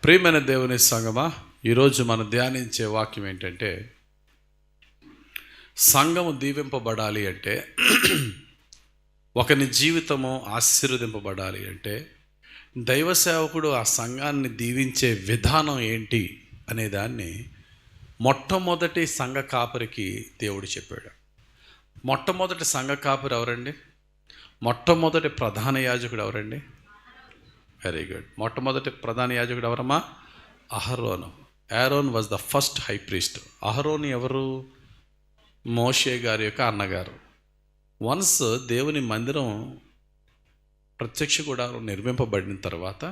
ప్రియమైన దేవుని సంగమా, ఈరోజు మనం ధ్యానించే వాక్యం ఏంటంటే, సంఘము దీవింపబడాలి అంటే, ఒకని జీవితము ఆశీర్వదింపబడాలి అంటే, దైవ సేవకుడు ఆ సంఘాన్ని దీవించే విధానం ఏంటి అనే దాన్ని మొట్టమొదటి సంఘ కాపరికి దేవుడు చెప్పాడు. మొట్టమొదటి సంఘ కాపరి ఎవరండి? మొట్టమొదటి ప్రధాన యాజకుడు ఎవరండి? Very good. మొట్టమొదటి ప్రధాన యాజకుడు ఎవరమ్మా? అహరోను. Aaron was the first high priest. అహరోను ఎవరు? మోషే గారి యొక్క అన్నగారు. వన్స్ దేవుని మందిరం ప్రత్యక్ష గుడారం నిర్మింపబడిన తర్వాత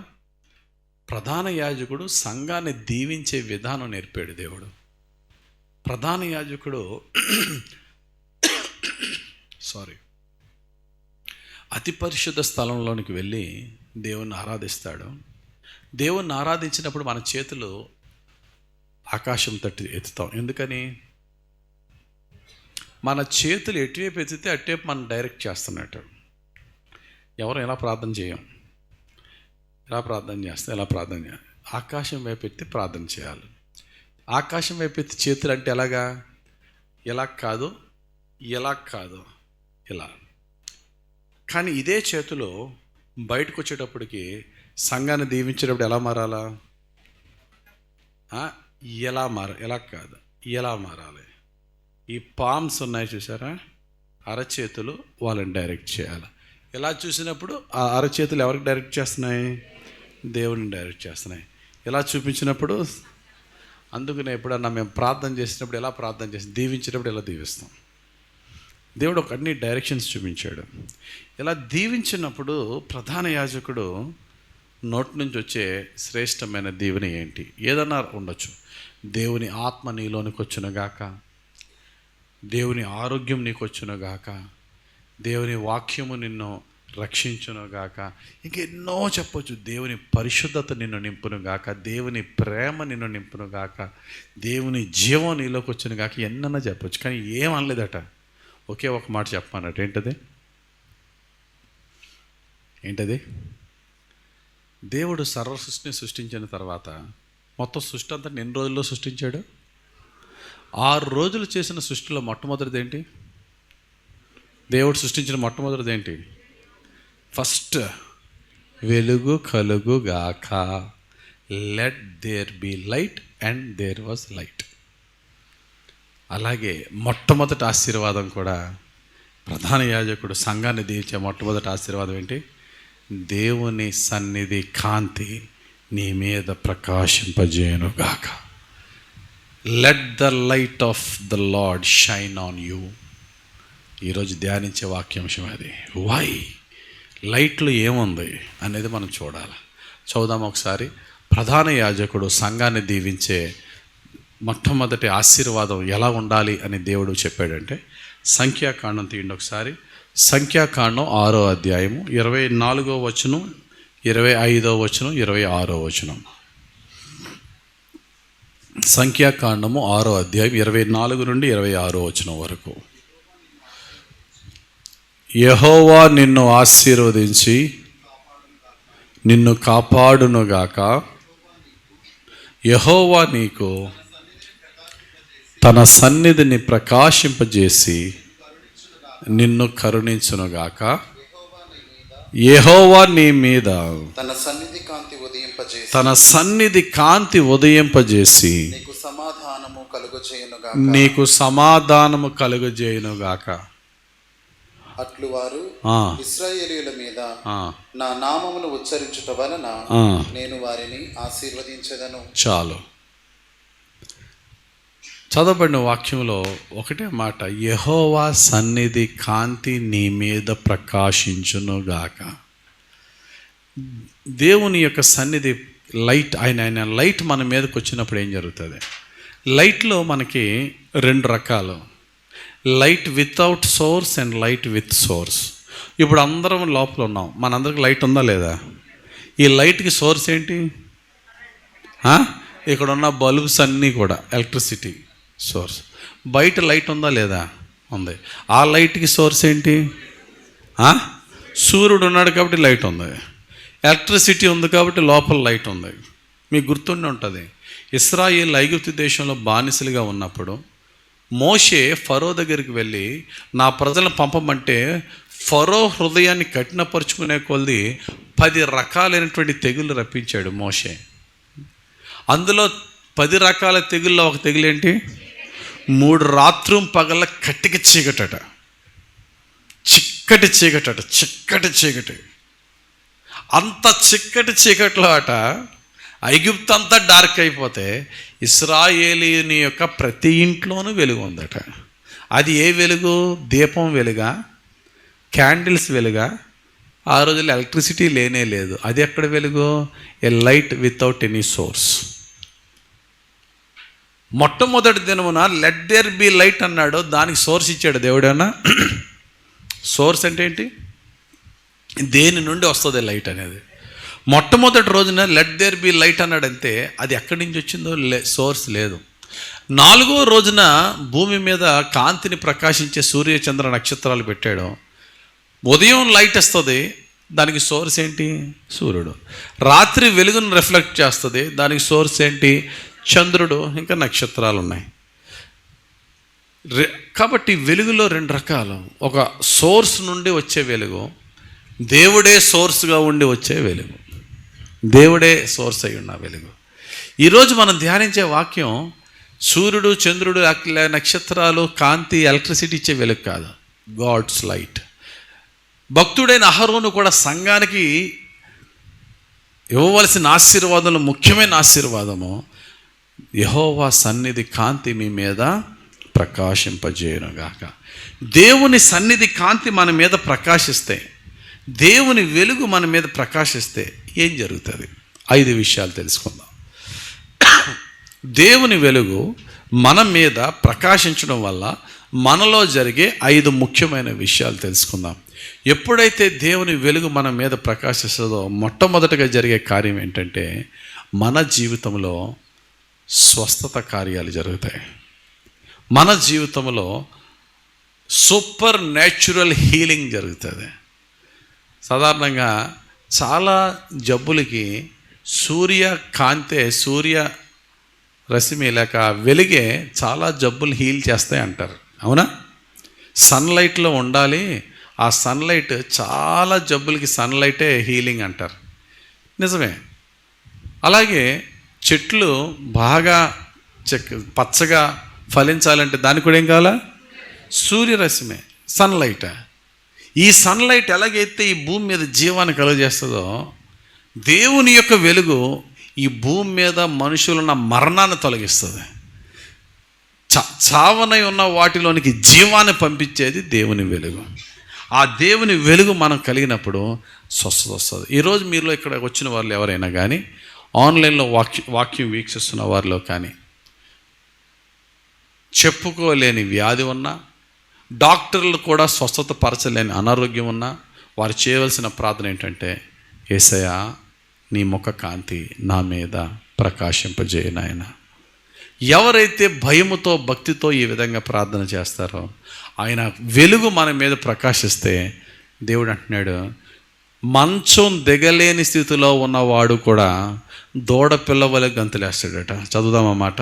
ప్రధాన యాజకుడు సంఘాన్ని దీవించే విధానం నేర్పాడు దేవుడు. ప్రధాన యాజకుడు అతి పరిశుద్ధ స్థలంలోనికి వెళ్ళి దేవుణ్ణి ఆరాధిస్తాడు. దేవుణ్ణి ఆరాధించినప్పుడు మన చేతులు ఆకాశం తట్టి ఎత్తుతాం. ఎందుకని? మన చేతులు ఎటువైపు ఎత్తితే అటువైపు మనం డైరెక్ట్ చేస్తున్నట్టు. ఎవరు ఎలా ప్రార్థన చేయం, ఎలా ప్రార్థన చేస్తాం, ఎలా ప్రార్థన చేయాలి? ఆకాశం వైపు ఎత్తి ప్రార్థన చేయాలి. ఆకాశం వైపు ఎత్తి చేతులు అంటే ఎలాగా? ఎలా కాదు, ఎలా కాదు, ఇలా. కానీ ఇదే చేతులు బయటకు వచ్చేటప్పటికి సంఘాన్ని దీవించేటప్పుడు ఎలా మారాలా? ఎలా కాదు, ఎలా మారాలి? ఈ పామ్స్ ఉన్నాయి చూసారా, అరచేతులు వాళ్ళని డైరెక్ట్ చేయాలి. ఎలా చూసినప్పుడు ఆ అరచేతులు ఎవరికి డైరెక్ట్ చేస్తున్నాయి? దేవుని డైరెక్ట్ చేస్తున్నాయి. ఎలా చూపించినప్పుడు, అందుకనే ఎప్పుడన్నా మేము ప్రార్థన చేసినప్పుడు ఎలా ప్రార్థన చేసి దీవించేటప్పుడు ఎలా దీవిస్తాం? దేవుడు ఒక అన్ని డైరెక్షన్స్ చూపించాడు. ఇలా దీవించినప్పుడు ప్రధాన యాజకుడు నోటి నుంచి వచ్చే శ్రేష్టమైన దీవెన ఏంటి? ఏదన్నా ఉండొచ్చు. దేవుని ఆత్మ నీలోనికి వచ్చునుగాక, దేవుని ఆరోగ్యం నీకు వచ్చునుగాక, దేవుని వాక్యము నిన్ను రక్షించునుగాక, ఇంకెన్నో చెప్పొచ్చు. దేవుని పరిశుద్ధత నిన్ను నింపునుగాక, దేవుని ప్రేమ నిన్ను నింపునుగాక, దేవుని జీవం నీలోకి వచ్చునుగాక, ఎన్నన్నా చెప్పొచ్చు. కానీ ఏం అనలేదట. ఒకే ఒక మాట చెప్పమన్నట్టు. ఏంటది? దేవుడు సర్వ సృష్టిని సృష్టించిన తర్వాత మొత్తం సృష్టి అంతా ఎన్ని రోజుల్లో సృష్టించాడు? 6 రోజులు చేసిన సృష్టిలో మొట్టమొదటిది ఏంటి? దేవుడు సృష్టించిన మొట్టమొదటిది ఏంటి? ఫస్ట్, వెలుగు కలుగుగాక, let there be light, and there was light. అలాగే మొట్టమొదటి ఆశీర్వాదం కూడా ప్రధాన యాజకుడు సంఘాన్ని దీవించే మొట్టమొదటి ఆశీర్వాదం ఏంటి? దేవుని సన్నిధి కాంతి నీ మీద ప్రకాశింపజేయునుగాక. Let the light of the lord shine on you. ఈరోజు ధ్యానించే వాక్యాంశం అది. వై? లైట్లో ఏముంది అనేది మనం చూడాలి. చూద్దాం ఒకసారి. ప్రధాన యాజకుడు సంఘాన్ని దీవించే మొట్టమొదటి ఆశీర్వాదం ఎలా ఉండాలి అని దేవుడు చెప్పాడంటే, సంఖ్యాకాండం తీయండి ఒకసారి. సంఖ్యాకాండం 6వ అధ్యాయము 24వ వచనం, 25వ వచనం, 26వ వచనం. సంఖ్యాకాండము 6వ అధ్యాయం 24 నుండి 26వ వచనం వరకు. యెహోవా నిన్ను ఆశీర్వదించి నిన్ను కాపాడునుగాక. యెహోవా నీకు తన సన్నిధిని ప్రకాశింపజేసి నిన్ను కరుణించునుగాక. యెహోవా నీ మీద తన సన్నిధి కాంతి ఉదయింపజేసి నీకు సమాధానము కలుగజేయునుగాక. అట్లు వారు ఇశ్రాయేలీయుల మీద నా నామమును ఉచ్చరించుట వలన నేను వారిని ఆశీర్వదించెదను. చాలు. చదవబడిన వాక్యంలో ఒకటే మాట, యెహోవా సన్నిధి కాంతి నీ మీద ప్రకాశించునుగాక. దేవుని యొక్క సన్నిధి లైట్, ఆయన లైట్ మన మీదకి వచ్చినప్పుడు ఏం జరుగుతుంది? లైట్లో మనకి 2 రకాలు, light without source and light with source. ఇప్పుడు అందరం లోపల ఉన్నాం, మనందరికి లైట్ ఉందా లేదా? ఈ లైట్కి సోర్స్ ఏంటి? ఇక్కడ ఉన్న బల్బ్స్ అన్నీ కూడా ఎలక్ట్రిసిటీ సోర్స్. బయట లైట్ ఉందా లేదా? ఉంది. ఆ లైట్కి సోర్స్ ఏంటి? సూర్యుడు ఉన్నాడు కాబట్టి లైట్ ఉంది. ఎలక్ట్రిసిటీ ఉంది కాబట్టి లోపల లైట్ ఉంది. మీకు గుర్తుండి ఉంటుంది, ఇశ్రాయేల్ ఐగుప్తు దేశంలో బానిసలుగా ఉన్నప్పుడు మోషే ఫరో దగ్గరికి వెళ్ళి నా ప్రజలను పంపమంటే ఫరో హృదయాన్ని కఠినపరుచుకునే కొలది 10 రకాలైనటువంటి తెగుళ్ళు రప్పించాడు మోషే. అందులో 10 రకాల తెగుల్లో ఒక తెగులు ఏంటి? 3 రాత్రుం పగల కట్టిక చీకటట, చిక్కటి చీకటట, చిక్కటి చీకటి. అంత చిక్కటి చీకట్లో అట ఐగుప్తు అంతా డార్క్ అయిపోతే ఇశ్రాయేలీయుని యొక్క ప్రతి ఇంట్లోనూ వెలుగు ఉందట. అది ఏ వెలుగు? దీపం వెలుగా, క్యాండిల్స్ వెలుగా? ఆ రోజుల్లో ఎలక్ట్రిసిటీ లేనే లేదు. అది ఎక్కడ వెలుగు? ఏ లైట్ వితౌట్ ఎనీ సోర్స్. మొట్టమొదటి దినమున లెట్ దేర్ బి లైట్ అన్నాడు, దానికి సోర్స్ ఇచ్చాడు దేవుడన్నా? సోర్స్ అంటే ఏంటి? దేని నుండి వస్తుంది లైట్ అనేది? మొట్టమొదటి రోజున లెట్ దేర్ బి లైట్ అన్నాడంతే, అది ఎక్కడి నుంచి వచ్చిందో సోర్స్ లేదు. 4వ రోజున భూమి మీద కాంతిని ప్రకాశించే సూర్య చంద్ర నక్షత్రాలు పెట్టాడు. ఉదయం లైట్ వస్తుంది, దానికి సోర్స్ ఏంటి? సూర్యుడు. రాత్రి వెలుగును రిఫ్లెక్ట్ చేస్తుంది, దానికి సోర్స్ ఏంటి? చంద్రుడు, ఇంకా నక్షత్రాలు ఉన్నాయి. కాబట్టి వెలుగులో 2 రకాలు. ఒక సోర్స్ నుండి వచ్చే వెలుగు, దేవుడే సోర్స్గా ఉండి వచ్చే వెలుగు. దేవుడే సోర్స్ అయి ఉన్న వెలుగు. ఈరోజు మనం ధ్యానించే వాక్యం సూర్యుడు, చంద్రుడు, నక్షత్రాలు, కాంతి, ఎలక్ట్రిసిటీ ఇచ్చే వెలుగు కాదు, గాడ్స్ లైట్. భక్తుడైన అహరోను కూడా సంఘానికి ఇవ్వవలసిన ఆశీర్వాదంలో ముఖ్యమైన ఆశీర్వాదము, యెహోవా సన్నిధి కాంతి మీ మీద ప్రకాశింపజేయునుగాక. దేవుని సన్నిధి కాంతి మన మీద ప్రకాశిస్తే, దేవుని వెలుగు మన మీద ప్రకాశిస్తే ఏం జరుగుతుంది? 5 విషయాలు తెలుసుకుందాం. దేవుని వెలుగు మన మీద ప్రకాశించడం వల్ల మనలో జరిగే 5 ముఖ్యమైన విషయాలు తెలుసుకుందాం. ఎప్పుడైతే దేవుని వెలుగు మన మీద ప్రకాశిస్తుందో మొట్టమొదటిగా జరిగే కార్యం ఏంటంటే మన జీవితంలో స్వస్థత కార్యాలు జరుగుతాయి. మన జీవితంలో సూపర్ న్యాచురల్ హీలింగ్ జరుగుతుంది. సాధారణంగా చాలా జబ్బులకి సూర్య రశ్మి లేక వెలుగే చాలా జబ్బులు హీల్ చేస్తాయి అంటారు. అవునా? సన్లైట్లో ఉండాలి, ఆ సన్లైట్ చాలా జబ్బులకి సన్లైటే హీలింగ్ అంటారు. నిజమే. అలాగే చెట్లు బాగా పచ్చగా ఫలించాలంటే దానికి కూడా ఏం కావాలా? సూర్యరశ్మే, సన్లైట్. ఈ సన్లైట్ ఎలాగైతే ఈ భూమి మీద జీవాన్ని కలుగజేస్తుందో, దేవుని యొక్క వెలుగు ఈ భూమి మీద మనుషులున్న మరణాన్ని తొలగిస్తుంది. చావనై ఉన్న వాటిలోనికి జీవాన్ని పంపించేది దేవుని వెలుగు. ఆ దేవుని వెలుగు మనం కలిగినప్పుడు స్వస్థత వస్తుంది. ఈరోజు మీలో ఇక్కడ వచ్చిన వాళ్ళు ఎవరైనా కానీ, ఆన్లైన్లో వాక్యం వీక్షిస్తున్న వారిలో కానీ చెప్పుకోలేని వ్యాధి ఉన్నా, డాక్టర్లు కూడా స్వస్థత పరచలేని అనారోగ్యం ఉన్నా, వారు చేయవలసిన ప్రార్థన ఏంటంటే, యేసయ్యా నీ ముఖ కాంతి నా మీద ప్రకాశింపజేయ నాయన. ఎవరైతే భయముతో భక్తితో ఈ విధంగా ప్రార్థన చేస్తారో ఆయన వెలుగు మన మీద ప్రకాశిస్తే, దేవుడు అంటున్నాడు, మంచం దిగలేని స్థితిలో ఉన్నవాడు కూడా దూడ పిల్లవలె గంతులేస్తాడట. చదువుదాం అన్నమాట.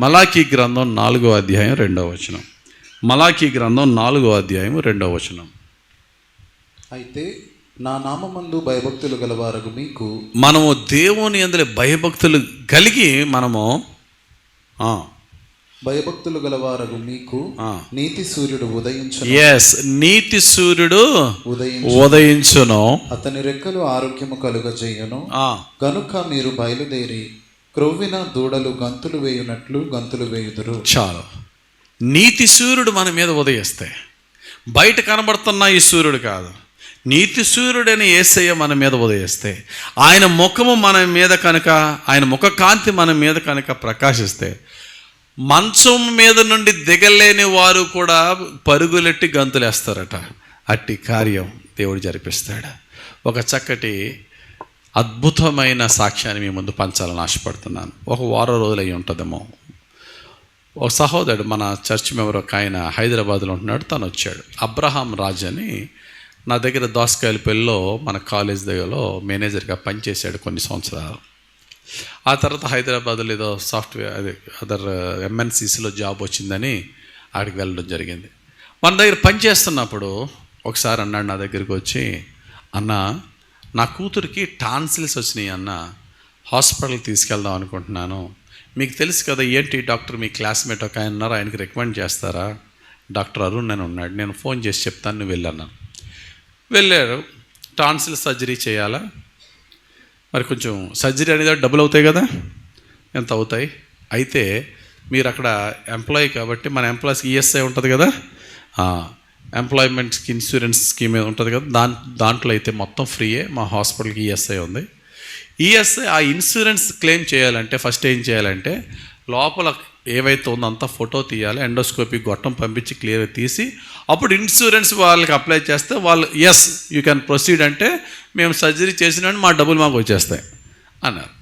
మలాకీ గ్రంథం 4వ అధ్యాయం 2వ వచనం. మలాకీ గ్రంథం 4వ అధ్యాయం 2వ వచనం. అయితే నా నామమందు భయభక్తులు గలవారగు మీకు, మనము దేవుని యందు భయభక్తులు కలిగి మనము భయభక్తులు గలవారగు మీకు నీతి సూర్యుడు ఉదయించును. ఎస్, నీతి సూర్యుడు ఉదయించును, అతని రెక్కలు ఆరోగ్యము కలుగజేయును. కనుక మీరు బయలుదేరి క్రొవ్విన దూడలు గంతులు వేయునట్లు గంతులు వేయుదురు. చాలు. నీతి సూర్యుడు మన మీద ఉదయిస్తే, బయట కనబడుతున్న ఈ సూర్యుడు కాదు, నీతి సూర్యుడని యేసయ్య మన మీద ఉదయిస్తే, ఆయన ముఖము మన మీద కనుక, ఆయన ముఖ కాంతి మన మీద కనుక ప్రకాశిస్తే, మంచం మీద నుండి దిగలేని వారు కూడా పరుగులెట్టి గంతులేస్తారట. అట్టి కార్యం దేవుడు జరిపిస్తాడు. ఒక చక్కటి అద్భుతమైన సాక్ష్యాన్ని మీ ముందు పంచాలని ఆశపడుతున్నాను. ఒక వారం రోజులు అయి ఉంటుందేమో. ఒక సహోదరుడు, మన చర్చ్ మెంబర్ ఒక ఆయన హైదరాబాద్లో ఉంటున్నాడు, తను వచ్చాడు. అబ్రహాం రాజ్ అని నా దగ్గర దోసకాయలపల్లిలో మన కాలేజ్ దగ్గరలో మేనేజర్గా పనిచేశాడు కొన్ని సంవత్సరాలు. ఆ తర్వాత హైదరాబాద్లో ఏదో సాఫ్ట్వేర్ అదే అదర్ ఎంఎన్సీసీలో జాబ్ వచ్చిందని ఆడికి వెళ్ళడం జరిగింది. మన దగ్గర పని చేస్తున్నప్పుడు ఒకసారి అన్నాడు నా దగ్గరికి వచ్చి, అన్న నా కూతురికి టాన్సిల్స్ వచ్చినాయి అన్న, హాస్పిటల్కి తీసుకెళ్దాం అనుకుంటున్నాను. మీకు తెలుసు కదా ఏంటి డాక్టర్ మీ క్లాస్మేట్ ఒక ఆయన ఉన్నారు, ఆయనకి రికమెండ్ చేస్తారా? డాక్టర్ అరుణ్ అని ఉన్నాడు, నేను ఫోన్ చేసి చెప్తాను, నువ్వు వెళ్ళాను. వెళ్ళారు. టాన్సిల్ సర్జరీ చేయాలా, మరి కొంచెం సర్జరీ అనేది డబ్బులు అవుతాయి కదా, ఎంత అవుతాయి? అయితే మీరు అక్కడ ఎంప్లాయీ కాబట్టి మన ఎంప్లాయీస్కి ఈఎస్ఐ ఉంటుంది కదా, ఎంప్లాయ్మెంట్కి ఇన్సూరెన్స్ స్కీమ్ ఉంటుంది కదా, దాంట్లో అయితే మొత్తం ఫ్రీయే. మా హాస్పిటల్కి ఈఎస్ఐ ఉంది. ఈఎస్ఐ ఆ ఇన్సూరెన్స్ క్లెయిమ్ చేయాలంటే ఫస్ట్ ఏం చేయాలంటే లోపల ఏవైతే ఉందో అంతా ఫోటో తీయాలి, ఎండోస్కోపీ గొట్టం పంపించి క్లియర్గా తీసి అప్పుడు ఇన్సూరెన్స్ వాళ్ళకి అప్లై చేస్తే వాళ్ళు ఎస్ యూ క్యాన్ ప్రొసీడ్ అంటే మేము సర్జరీ చేసినా మా డబ్బులు మాకు వచ్చేస్తాయి అన్నారు.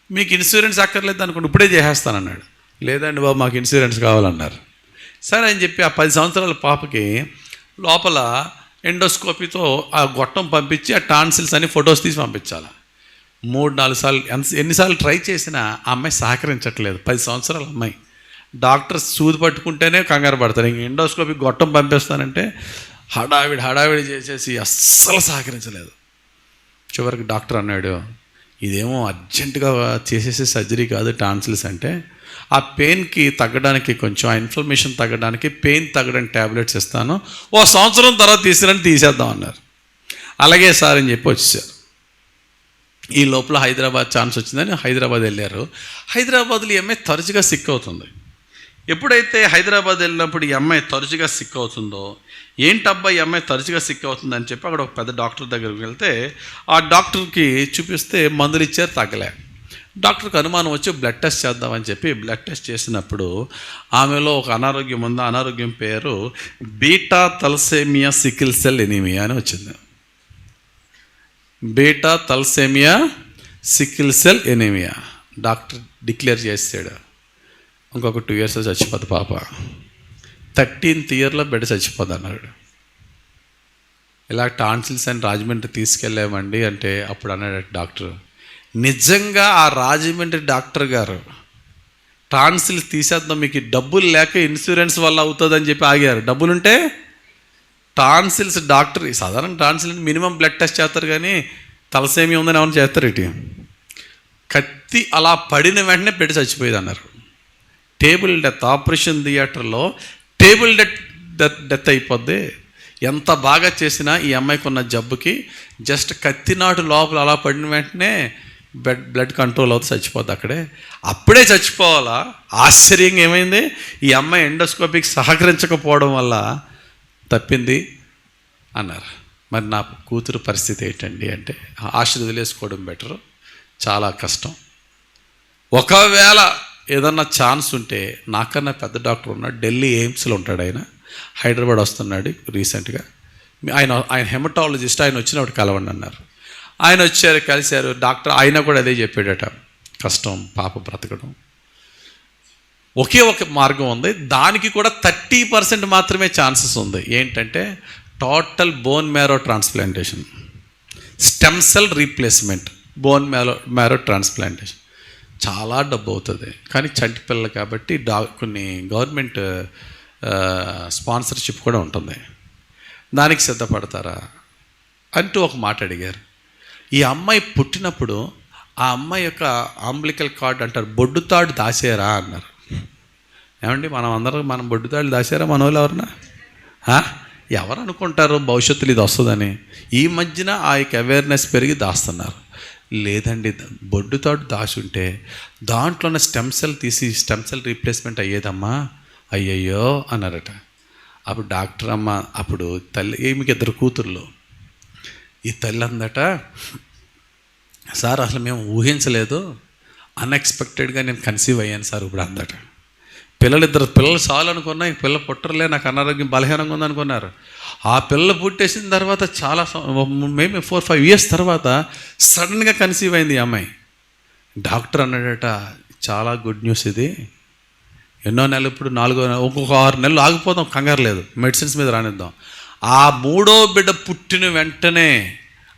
మీకు ఇన్సూరెన్స్ అక్కర్లేదు అనుకోండి, ఇప్పుడే చేసేస్తానన్నాడు. లేదండి బాబు మాకు ఇన్సూరెన్స్ కావాలన్నారు. సరే అని చెప్పి ఆ 10 సంవత్సరాల పాపకి లోపల ఎండోస్కోపీతో ఆ గొట్టం పంపించి ఆ టాన్సిల్స్ అని ఫొటోస్ తీసి పంపించాలి. 3-4 సార్లు ఎన్నిసార్లు ట్రై చేసినా ఆ అమ్మాయి సహకరించట్లేదు. 10 సంవత్సరాల అమ్మాయి. డాక్టర్ సూది పట్టుకుంటేనే కంగారు పడతారు. ఇంక ఎండోస్కోపీ గొట్టం పంపిస్తానంటే హడావిడి చేసేసి అస్సలు సహకరించలేదు. చివరికి డాక్టర్ అన్నాడు, ఇదేమో అర్జెంటుగా చేసేసే సర్జరీ కాదు టాన్సిల్స్ అంటే, ఆ పెయిన్కి తగ్గడానికి కొంచెం ఆ ఇన్ఫ్లమేషన్ తగ్గడానికి పెయిన్ తగ్గడానికి ట్యాబ్లెట్స్ ఇస్తాను, 1 సంవత్సరం తర్వాత తీసేద్దాం అన్నారు. అలాగే సార్ అని చెప్పి వచ్చేసారు. ఈ లోపల హైదరాబాద్ ఛాన్స్ వచ్చిందని హైదరాబాద్ వెళ్ళారు. హైదరాబాద్లో ఈ అమ్మాయి తరచుగా సిక్ అవుతుంది. ఎప్పుడైతే హైదరాబాద్ వెళ్ళినప్పుడు ఈ అమ్మాయి తరచుగా సిక్ అవుతుందో, ఏంటబ్బా ఈ అమ్మాయి తరచుగా సిక్ అవుతుందని చెప్పి అక్కడ ఒక పెద్ద డాక్టర్ దగ్గరికి వెళ్తే ఆ డాక్టర్కి చూపిస్తే మందులు ఇచ్చారు, తగ్గలే. డాక్టర్కి అనుమానం వచ్చి బ్లడ్ టెస్ట్ చేద్దామని చెప్పి బ్లడ్ టెస్ట్ చేసినప్పుడు ఆమెలో ఒక అనారోగ్యం ఉంది. అనారోగ్యం పేరు beta thalassaemia sickle cell anaemia అని వచ్చింది. Beta thalassaemia sickle cell anaemia. Doctor declare చేసాడు, ఇంకొక 2 years చచ్చిపోద్ది పాప, 13th yearలో బిడ్డ చచ్చిపోద్ది అన్నాడు. ఇలా టాన్సిల్స్ అని రాజమండ్రి తీసుకెళ్ళామండి అంటే అప్పుడు అన్నాడు డాక్టర్, నిజంగా ఆ రాజమండ్రి డాక్టర్ గారు టాన్సిల్స్ తీసేద్దాం మీకు డబ్బులు లేక ఇన్సూరెన్స్ వల్ల అవుతుందని చెప్పి ఆగారు. డబ్బులుంటే టాన్సిల్స్ డాక్టర్ సాధారణ టాన్సిల్స్ మినిమం బ్లడ్ టెస్ట్ చేస్తారు, కానీ తలసేమి ఉందని ఎవరైనా చేస్తారు. ఇటు కత్తి అలా పడిన వెంటనే పెట్టి చచ్చిపోయేది అన్నారు. టేబుల్ డెత్, ఆపరేషన్ థియేటర్లో టేబుల్ డెత్ అయిపోద్ది. ఎంత బాగా చేసినా ఈ అమ్మాయికి ఉన్న జబ్బుకి జస్ట్ కత్తినాటు లోపల అలా పడిన వెంటనే బ్లడ్ కంట్రోల్ అవుతుంది, చచ్చిపోద్ది అక్కడే. అప్పుడే చచ్చిపోవాలా? ఆశ్చర్యంగా ఏమైంది, ఈ అమ్మాయి ఎండోస్కోపీకి సహకరించకపోవడం వల్ల తప్పింది అన్నారు. మరి నా కూతురు పరిస్థితి ఏంటండి అంటే, ఆశ వదిలేసుకోవడం బెటరు, చాలా కష్టం. ఒకవేళ ఏదన్నా ఛాన్స్ ఉంటే, నాకన్నా పెద్ద డాక్టర్ ఉన్నాడు, ఢిల్లీ ఎయిమ్స్లో ఉంటాడు ఆయన, హైదరాబాద్ వస్తున్నాడు రీసెంట్గా. ఆయన హెమటాలజిస్ట్, ఆయన వచ్చినప్పుడు కలవండి అన్నారు. ఆయన వచ్చారు, కలిశారు. డాక్టర్ ఆయన కూడా అదే చెప్పాడట, కష్టం పాప బ్రతకడం. ఒకే ఒక మార్గం ఉంది, దానికి కూడా 30% మాత్రమే ఛాన్సెస్ ఉంది. ఏంటంటే total bone marrow transplantation, stem cell replacement, bone marrow transplantation. చాలా డబ్బు అవుతుంది, కానీ చంటి పిల్లలు కాబట్టి కొన్ని గవర్నమెంట్ స్పాన్సర్షిప్ కూడా ఉంటుంది. దానికి సిద్ధపడతారా అంటూ ఒక మాట అడిగారు. ఈ అమ్మాయి పుట్టినప్పుడు ఆ అమ్మాయి యొక్క అంబ్లికల్ కార్డ్ అంటారు, బొడ్డుతాడు దాచారా అన్నారు. ఏమండి మనం బొడ్డుతాడు దాచారా మన వాళ్ళు ఎవరన్నా? ఎవరు అనుకుంటారు భవిష్యత్తులో ఇది వస్తుందని? ఈ మధ్యన ఆ యొక్క అవేర్నెస్ పెరిగి దాస్తున్నారు. లేదండి, బొడ్డుతాడు దాచుంటే దాంట్లోనే స్టెమ్ సెల్ తీసి స్టెమ్ సెల్ రీప్లేస్మెంట్ అయ్యేదమ్మా, అయ్యయ్యో అన్నారట. అప్పుడు డాక్టర్ అమ్మ, అప్పుడు తల్లి, ఈమెకి 2 కూతుర్లు, ఈ తల్లి అందట, సార్ అసలు మేము ఊహించలేదు, అన్ఎక్స్పెక్టెడ్గా నేను కన్సీవ్ అయ్యాను సార్ ఇప్పుడు అందట. 2 పిల్లలు చాలు అనుకున్నా, ఈ పిల్ల పుట్టరులే, నాకు అనారోగ్యం బలహీనంగా ఉందనుకున్నారు. ఆ పిల్ల పుట్టేసిన తర్వాత చాలా మేబీ 4-5 years తర్వాత సడన్గా కన్సీవ్ అయింది ఈ అమ్మాయి. డాక్టర్ అన్నాడట, చాలా గుడ్ న్యూస్ ఇది, ఎన్నో నెలలు, ఇప్పుడు 4 ఇంకొక 6 నెలలు ఆగిపోదాం, కంగారు లేదు, మెడిసిన్స్ మీద రానిద్దాం. ఆ 3వ బిడ్డ పుట్టిన వెంటనే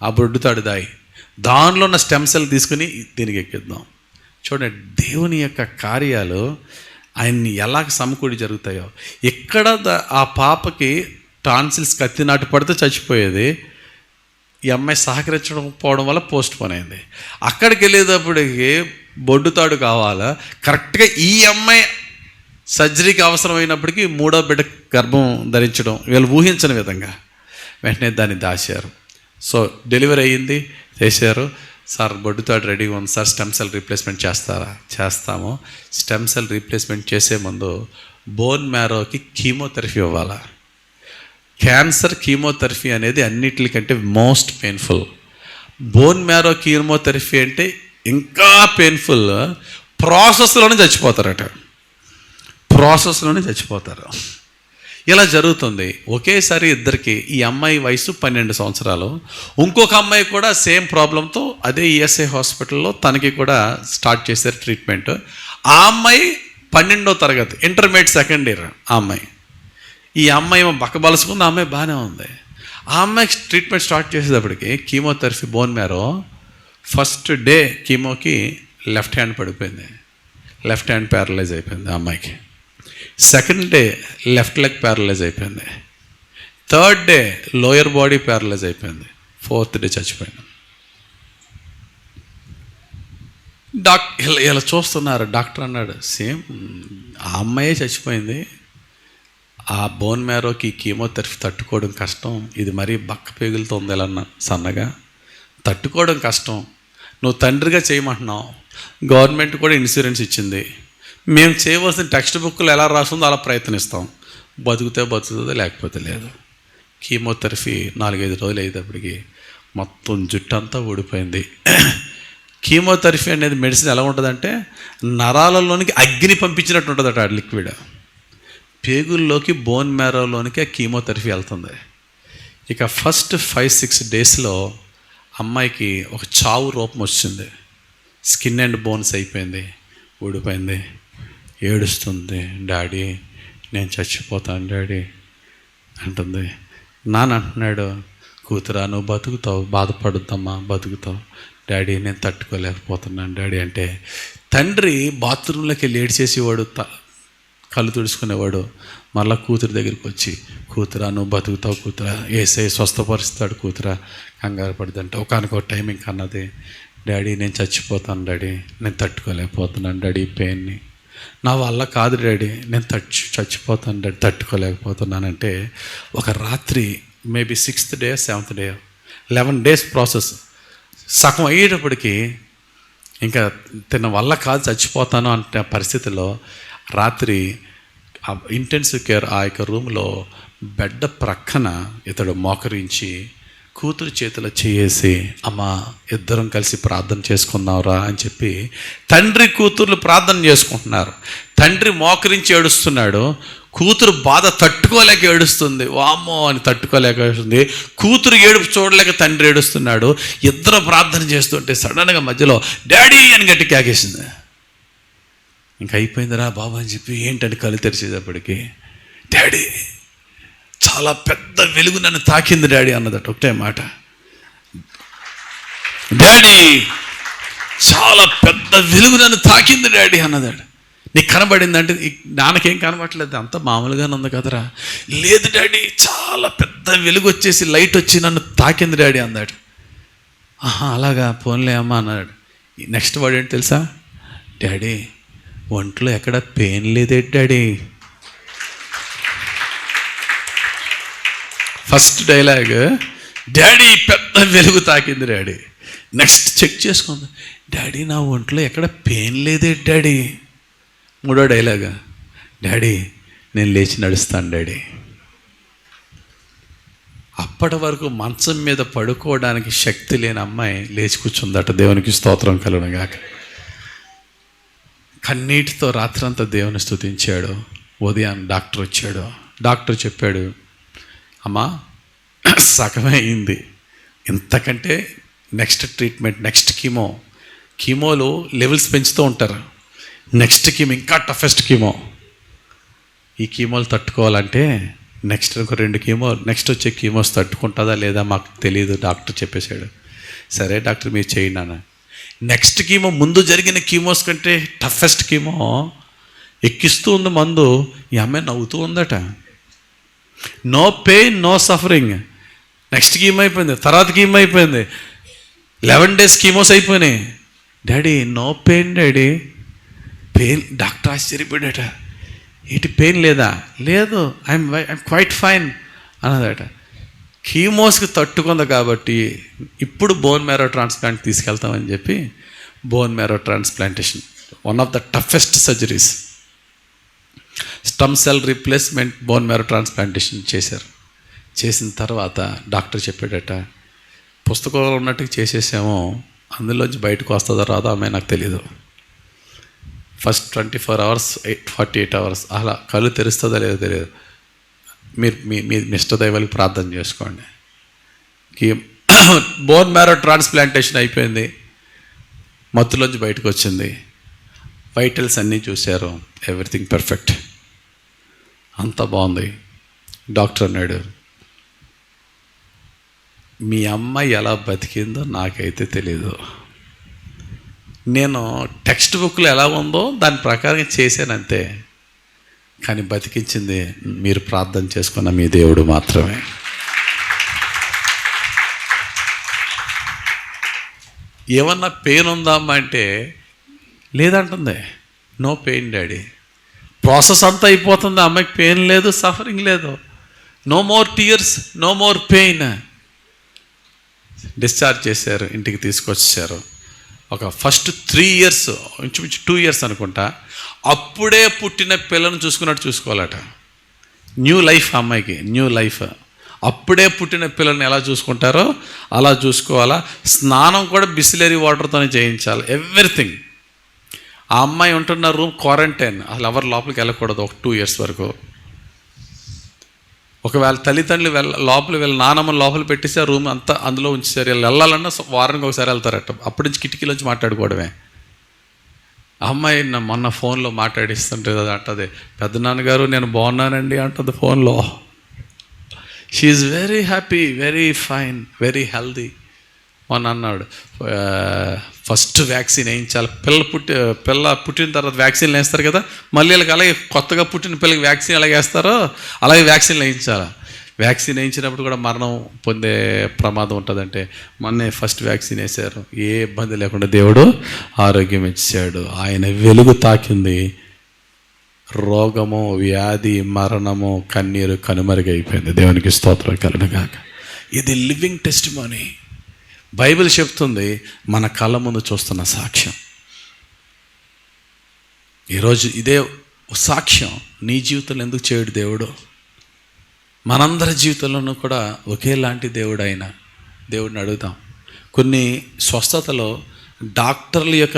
ఆ బొడ్డుతాడు దానిలో ఉన్న స్టెమ్ సెల్ తీసుకుని దీనికి ఎక్కిద్దాం. చూడండి, దేవుని యొక్క కార్యాలు ఆయన్ని ఎలా సమకూడి జరుగుతాయో. ఎక్కడ ఆ పాపకి టాన్సిల్స్ కత్తి నాటు పడితే చచ్చిపోయేది, ఈ అమ్మాయి సహకరించకపోవడం వల్ల పోస్ట్ పోన్ అయింది. అక్కడికి వెళ్ళేటప్పటికి బొడ్డుతాడు కావాలా, కరెక్ట్గా ఈ అమ్మాయి సర్జరీకి అవసరమైనప్పటికీ 3వ బిడ్డ గర్భం ధరించడం వీళ్ళు ఊహించని విధంగా వెంటనే దాన్ని దాచారు. సో డెలివరీ అయ్యింది, చేశారు. సార్ బొడ్డుతాడు రెడీగా ఉంది సార్, స్టెమ్ సెల్ రీప్లేస్మెంట్ చేస్తారా? చేస్తాము. స్టెమ్ సెల్ రీప్లేస్మెంట్ చేసే ముందు బోన్ మ్యారోకి కీమోథెరపీ ఇవ్వాలా. క్యాన్సర్ కీమోథెరపీ అనేది అన్నిటికంటే most painful. Bone marrow chemotherapy అంటే ఇంకా పెయిన్ఫుల్. ప్రాసెస్లోనే చచ్చిపోతారట, ప్రాసెస్లోనే చచ్చిపోతారు. ఇలా జరుగుతుంది ఒకేసారి ఇద్దరికి. ఈ అమ్మాయి వయసు 12 సంవత్సరాలు, ఇంకొక అమ్మాయి కూడా సేమ్ ప్రాబ్లంతో అదే ఈఎస్ఐ హాస్పిటల్లో తనకి కూడా స్టార్ట్ చేశారు ట్రీట్మెంట్. ఆ అమ్మాయి 12వ తరగతి, ఇంటర్మీడియట్ సెకండ్ ఇయర్ ఆ అమ్మాయి. ఈ అమ్మాయి ఏమో బక్కబలుసుకుంది, ఆ అమ్మాయి బాగానే ఉంది. ఆ అమ్మాయికి ట్రీట్మెంట్ స్టార్ట్ చేసేటప్పటికి chemotherapy bone marrow first day కీమోకి లెఫ్ట్ హ్యాండ్ పడిపోయింది, లెఫ్ట్ హ్యాండ్ ప్యారలైజ్ అయిపోయింది ఆ అమ్మాయికి. Second day left leg paralyse అయిపోయింది. Third day lower body paralyse అయిపోయింది. ఫోర్త్ డే చచ్చిపోయింది. ఇలా చూస్తున్నారు. డాక్టర్ అన్నాడు, సేమ్ ఆ అమ్మాయే చచ్చిపోయింది, ఆ బోన్ మ్యారోకి కీమోథెరపీ తట్టుకోవడం కష్టం, ఇది మరీ బక్క పేగులతో ఉంది ఎలా సన్నగా, తట్టుకోవడం కష్టం. నువ్వు తండ్రిగా చేయమంటున్నావు, గవర్నమెంట్ కూడా ఇన్సూరెన్స్ ఇచ్చింది, మేము చేయవలసిన టెక్స్ట్ బుక్లు ఎలా రాస్తుందో అలా ప్రయత్నిస్తాం, బతుకుతే బతుకుతుందో లేకపోతే లేదు. కీమోథెరపీ 4-5 రోజులు అయ్యేటప్పటికి మొత్తం జుట్టు అంతా ఊడిపోయింది. కీమోథెరపీ అనేది మెడిసిన్ ఎలా ఉంటుందంటే నరాలలోనికి అగ్ని పంపించినట్టు ఉంటుందట. ఆ లిక్విడ్ పేగుల్లోకి బోన్ మ్యారోలోనికి ఆ కీమోథెరపీ వెళ్తుంది. ఇక ఫస్ట్ 5-6 డేస్లో అమ్మాయికి ఒక చావు రూపం వచ్చింది. స్కిన్ అండ్ బోన్స్ అయిపోయింది, ఊడిపోయింది, ఏడుస్తుంది. డాడీ నేను చచ్చిపోతాను డాడీ అంటుంది. నాన్న అంటున్నాడు, కూతురా నువ్వు బతుకుతావు, బాధపడుద్దమ్మా బతుకుతావు. డాడీ నేను తట్టుకోలేకపోతున్నాను డాడీ అంటే, తండ్రి బాత్రూంలోకి వెళ్ళి ఏడ్చేసేవాడు, కళ్ళు తుడుచుకునేవాడు. మళ్ళీ కూతురు దగ్గరికి వచ్చి, కూతురా నువ్వు బతుకుతావు కూతురా, ఏసై స్వస్థపరుస్తాడు కూతురా, కంగారు పడుతుంటే ఒకనొక టైమింగ్ అన్నది, డాడీ నేను చచ్చిపోతాను డాడీ, నేను తట్టుకోలేకపోతున్నాను డాడీ ఈ పెయిన్ని, నా వల్ల కాదు డాడీ, నేను చచ్చిపోతాను డాడీ, తట్టుకోలేకపోతున్నానంటే ఒక రాత్రి maybe 6th day 7th day 11 days process సగం అయ్యేటప్పటికి ఇంకా తిన్న వల్ల కాదు చచ్చిపోతాను అంటే పరిస్థితిలో రాత్రి ఇంటెన్సివ్ కేర్ ఆ యొక్క రూమ్లో బెడ్ ప్రక్కన ఇతడు మోకరించి కూతురు చేతిలో చేసి, అమ్మ ఇద్దరం కలిసి ప్రార్థన చేసుకుందాంరా అని చెప్పి తండ్రి కూతుర్లు ప్రార్థన చేసుకుంటున్నారు. తండ్రి మోకరించి ఏడుస్తున్నాడు, కూతురు బాధ తట్టుకోలేక ఏడుస్తుంది, వామ్మో అని తట్టుకోలేక ఏడుస్తుంది. కూతురు ఏడుపు చూడలేక తండ్రి ఏడుస్తున్నాడు. ఇద్దరు ప్రార్థన చేస్తుంటే సడన్గా మధ్యలో డాడీ అని గట్టి కేకేసింది. ఇంక అయిపోయిందిరా బాబా అని చెప్పి ఏంటని కళ్ళు తెరిచేటప్పటికి, డాడీ చాలా పెద్ద వెలుగు నన్ను తాకింది డాడీ అన్నదట ఒకటే మాట. డాడీ చాలా పెద్ద వెలుగు నన్ను తాకింది డాడీ అన్నదాడు. నీకు కనబడిందంటే నాన్నకేం కనబడట్లేదు, అంత మామూలుగానే ఉంది కదరా. లేదు డాడీ చాలా పెద్ద వెలుగు వచ్చేసి లైట్ వచ్చి నన్ను తాకింది డాడీ అన్నాడు. ఆహా అలాగా పోన్లే అమ్మా అన్నాడు. నెక్స్ట్ వర్డ్ ఏంటి తెలుసా, డాడీ ఒంట్లో ఎక్కడ పెయిన్ లేదే డాడీ. ఫస్ట్ డైలాగ్ డాడీ పెద్ద వెలుగు తాకింది డాడీ. నెక్స్ట్ చెక్ చేసుకుంది, డాడీ నా ఒంట్లో ఎక్కడ పెయిన్ లేదే డాడీ. మూడో డైలాగ్, డాడీ నేను లేచి నడుస్తాను డాడీ. అప్పటి వరకు మంచం మీద పడుకోవడానికి శక్తి లేని అమ్మాయి లేచి కూర్చుందట. దేవునికి స్తోత్రం కలుగునుగాక. కన్నీటితో రాత్రంతా దేవుని స్తుతించాడు. ఉదయం డాక్టర్ వచ్చాడు. డాక్టర్ చెప్పాడు, అమ్మా సగమే అయింది, ఇంతకంటే నెక్స్ట్ ట్రీట్మెంట్, నెక్స్ట్ కీమోలో లెవెల్స్ పెంచుతూ ఉంటారు. నెక్స్ట్ కీమో ఇంకా టఫెస్ట్ కీమో. ఈ కీమోలు తట్టుకోవాలంటే నెక్స్ట్ ఒక 2 కీమో, నెక్స్ట్ వచ్చే కీమోస్ తట్టుకుంటుందా లేదా మాకు తెలియదు డాక్టర్ చెప్పేశాడు. సరే డాక్టర్ మీరు చేయండి అన్న. నెక్స్ట్ కీమో, ముందు జరిగిన కీమోస్ కంటే టఫెస్ట్ కీమో ఎక్కిస్తూ ఉంది మందు. ఈ అమ్మాయి నవ్వుతూ ఉందట. No pain, no suffering. Next chemo అయిపోయింది, తర్వాత కీమో అయిపోయింది, 11 days కీమోస్ అయిపోయినాయి. Daddy no pain daddy. Pain? Doctor ఆశ్చర్యపడ్డాట. ఏంటి పెయిన్ లేదా? లేదు, ఐఎమ్ క్వైట్ ఫైన్ అన్నదట. కీమోస్కి తట్టుకుంది కాబట్టి ఇప్పుడు బోన్ మ్యారో ట్రాన్స్ప్లాంట్ తీసుకెళ్తామని చెప్పి bone marrow transplantation, one of the toughest surgeries, stem cell replacement bone marrow transplantation చేశారు. చేసిన తర్వాత డాక్టర్ చెప్పాడట, పుస్తకంలో ఉన్నట్టుగా చేసేసాము, అందులోంచి బయటకు వస్తుందో రాదో అమ్మాయి నాకు తెలీదు. ఫస్ట్ 24 hours 48 hours అలా కళ్ళు తెరుస్తుందో లేదో తెలియదు. మీరు మీ ఇష్టదైవాలకు ప్రార్థన చేసుకోండి. బోన్ మ్యారో ట్రాన్స్ప్లాంటేషన్ అయిపోయింది, మత్తులోంచి బయటకు వచ్చింది, వైటల్స్ అన్నీ చూశారు, ఎవ్రీథింగ్ పర్ఫెక్ట్, అంతా బాగుంది. డాక్టర్ అన్నాడు, మీ అమ్మాయి ఎలా బతికిందో నాకైతే తెలీదు, నేను టెక్స్ట్ బుక్లో ఎలా ఉందో దాని ప్రకారం చేశానంతే, కానీ బతికించింది మీరు ప్రార్థన చేసుకున్న మీ దేవుడు మాత్రమే. ఏమన్నా పెయిన్ ఉందామా అంటే లేదంటుంది. No pain daddy. ప్రాసెస్ అంతా అయిపోతుంది, అమ్మాయికి పెయిన్ లేదు, సఫరింగ్ లేదు. No more tears, no more pain. Discharge చేశారు, ఇంటికి తీసుకొచ్చారు. ఒక ఫస్ట్ 3 years, ఇంచుమించు 2 years అనుకుంటా, అప్పుడే పుట్టిన పిల్లను చూసుకున్నట్టు చూసుకోవాలట. న్యూ లైఫ్ అమ్మాయికి, న్యూ లైఫ్. అప్పుడే పుట్టిన పిల్లల్ని ఎలా చూసుకుంటారో అలా చూసుకోవాలా. స్నానం కూడా బిస్లరీ వాటర్తోనే చేయించాలి, ఎవ్రీథింగ్. ఆ అమ్మాయి ఉంటున్న రూమ్ క్వారంటైన్, అసలు ఎవరు లోపలికి వెళ్ళకూడదు ఒక 2 years వరకు. ఒకవేళ తల్లిదండ్రులు లోపల నానమ్మ లోపల పెట్టేసి ఆ రూమ్ అంతా అందులో ఉంచేసారు. వీళ్ళు వెళ్ళాలన్నా వారానికి ఒకసారి వెళ్తారట. అప్పటి నుంచి కిటికీలోంచి మాట్లాడుకోవడమే. అమ్మాయి మొన్న ఫోన్లో మాట్లాడిస్తుంటే అది అంటది, పెద్దనాన్నగారు నేను బాగున్నానండి అంటుంది ఫోన్లో. She very happy, very fine, very healthy. మొన్న అన్నాడు, ఫస్ట్ వ్యాక్సిన్ వేయించాలి. పిల్ల పుట్టిన తర్వాత వ్యాక్సిన్లు వేస్తారు కదా, మళ్ళీ వీళ్ళకి అలాగే కొత్తగా పుట్టిన పిల్లలకి వ్యాక్సిన్ ఎలాగ వేస్తారో అలాగే వ్యాక్సిన్లు వేయించాలి. వ్యాక్సిన్ వేయించినప్పుడు కూడా మరణం పొందే ప్రమాదం ఉంటుందంటే మొన్నే ఫస్ట్ వ్యాక్సిన్ వేశారు, ఏ ఇబ్బంది లేకుండా దేవుడు ఆరోగ్యం ఇచ్చాడు. ఆయన వెలుగు తాకింది, రోగము, వ్యాధి, మరణము, కన్నీరు కనుమరుగైపోయింది. దేవునికి స్తోత్రం కలుగుగాక. ఇది లివింగ్ టెస్టిమోనీ. బైబిల్ చెప్తుంది, మన కళ్ళ ముందు చూస్తున్న సాక్ష్యం. ఈరోజు ఇదే సాక్ష్యం నీ జీవితంలో ఎందుకు చేయడు దేవుడు? మనందరి జీవితంలోనూ కూడా ఒకేలాంటి దేవుడు అయినా దేవుడిని అడుగుతాం. కొన్ని స్వస్థతలో డాక్టర్ల యొక్క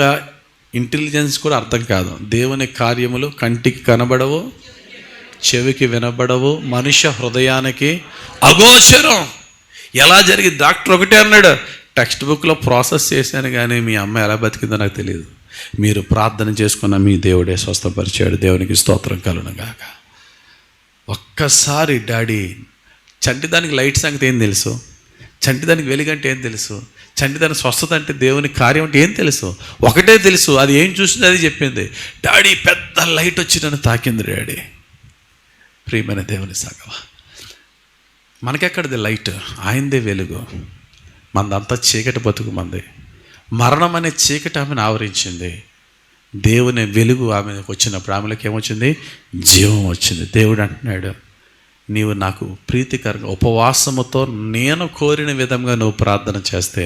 ఇంటెలిజెన్స్ కూడా అర్థం కాదు. దేవుని కార్యములు కంటికి కనబడవు, చెవికి వినబడవు, మనుష్య హృదయానికి అగోచరం. ఎలా జరిగింది? డాక్టర్ ఒకటే అన్నాడు, టెక్స్ట్ బుక్లో ప్రాసెస్ చేశాను కానీ మీ అమ్మ ఎలా బతికిందో నాకు తెలియదు. మీరు ప్రార్థన చేసుకున్న మీ దేవుడే స్వస్థపరిచాడు. దేవునికి స్తోత్రం కలుగుగాక. ఒక్కసారి డాడీ, చంటిదానికి లైట్ సంగతి ఏం తెలుసు? చంటిదానికి వెలుగంటే ఏం తెలుసు? చంటిదానికి స్వస్థత అంటే దేవుని కార్యం అంటే ఏం తెలుసు? ఒకటే తెలుసు, అది ఏం చూసింది అది చెప్పింది. డాడీ పెద్ద లైట్ వచ్చి నన్ను తాకింది డాడీ. ప్రియమైన దేవుని సంగమా, మనకెక్కడిది లైట్? ఆయనదే వెలుగు. మనదంతా చీకటి బతుకు మంది. మరణం అనే చీకటి ఆమెను ఆవరించింది. దేవుని వెలుగు ఆమెకు వచ్చినప్పుడు ఆమెలోకి ఏమొచ్చింది? జీవం వచ్చింది. దేవుడు అంటున్నాడు, నీవు నాకు ప్రీతికరంగా ఉపవాసముతో నేను కోరిన విధంగా నువ్వు ప్రార్థన చేస్తే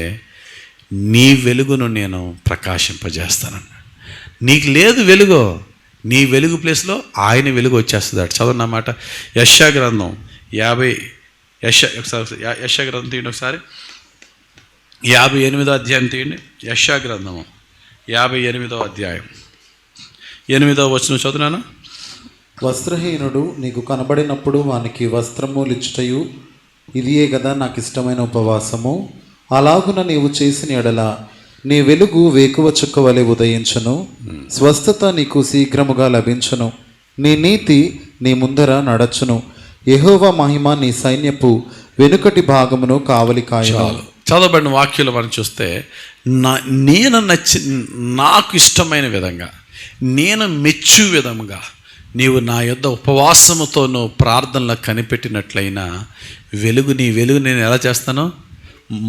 నీ వెలుగును నేను ప్రకాశింపజేస్తానన్నాడు. నీకు లేదు వెలుగు, నీ వెలుగు ప్లేస్లో ఆయన వెలుగు వచ్చేస్తుంది. చదవన్నమాట. యెషయా గ్రంథం 50, యెషయా గ్రంథం తీయండి ఒకసారి. 58వ అధ్యాయం తీయండి. యెషయా గ్రంథము 58వ అధ్యాయం 8వ వచనం చదువునాను. వస్త్రహీనుడు నీకు కనబడినప్పుడు వానికి వస్త్రములిచ్చుటయు ఇదియే కదా నాకు ఇష్టమైన ఉపవాసము. అలాగున నీవు చేసిన ఎడల నీ వెలుగు వేకువ చుక్క వలె ఉదయించును, స్వస్థత నీకు శీఘ్రముగా లభించును, నీ నీతి నీ ముందర నడచును, యెహోవా మహిమ నీ సైన్యపు వెనుకటి భాగమును కావలి కాయును. చదవబడిన వాక్యాలు మనం చూస్తే నేను నాకు ఇష్టమైన విధంగా, నేను మెచ్చు విధముగా నీవు నా యొద్ద ఉపవాసముతో నువ్వు ప్రార్థనలో కనిపెట్టినట్లయినా నీ వెలుగు నేను ఎలా చేస్తాను?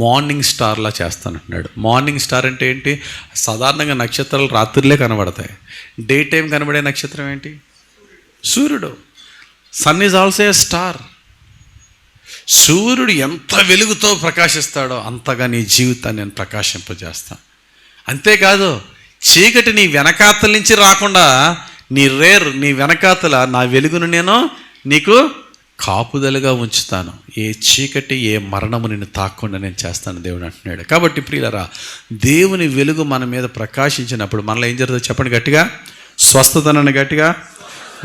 మార్నింగ్ స్టార్లా చేస్తానంటున్నాడు. మార్నింగ్ స్టార్ అంటే ఏంటి? సాధారణంగా నక్షత్రాలు రాత్రిలే కనబడతాయి. డే టైం కనబడే నక్షత్రం ఏంటి? సూర్యుడు. Sun is also a star. సూర్యుడు ఎంత వెలుగుతో ప్రకాశిస్తాడో అంతగా నీ జీవితాన్ని నేను ప్రకాశింపజేస్తాను. అంతేకాదు, చీకటి నీ వెనకాతల నుంచి రాకుండా నీ వెనకాతల నా వెలుగును నేను నీకు కాపుదలుగా ఉంచుతాను. ఏ చీకటి, ఏ మరణము నిన్ను తాకుండా నేను చేస్తాను దేవుడు అంటున్నాడు. కాబట్టి ప్రియులరా, దేవుని వెలుగు మన మీద ప్రకాశించినప్పుడు మనలో ఏం జరుగుతుంది చెప్పండి గట్టిగా? స్వస్థతనని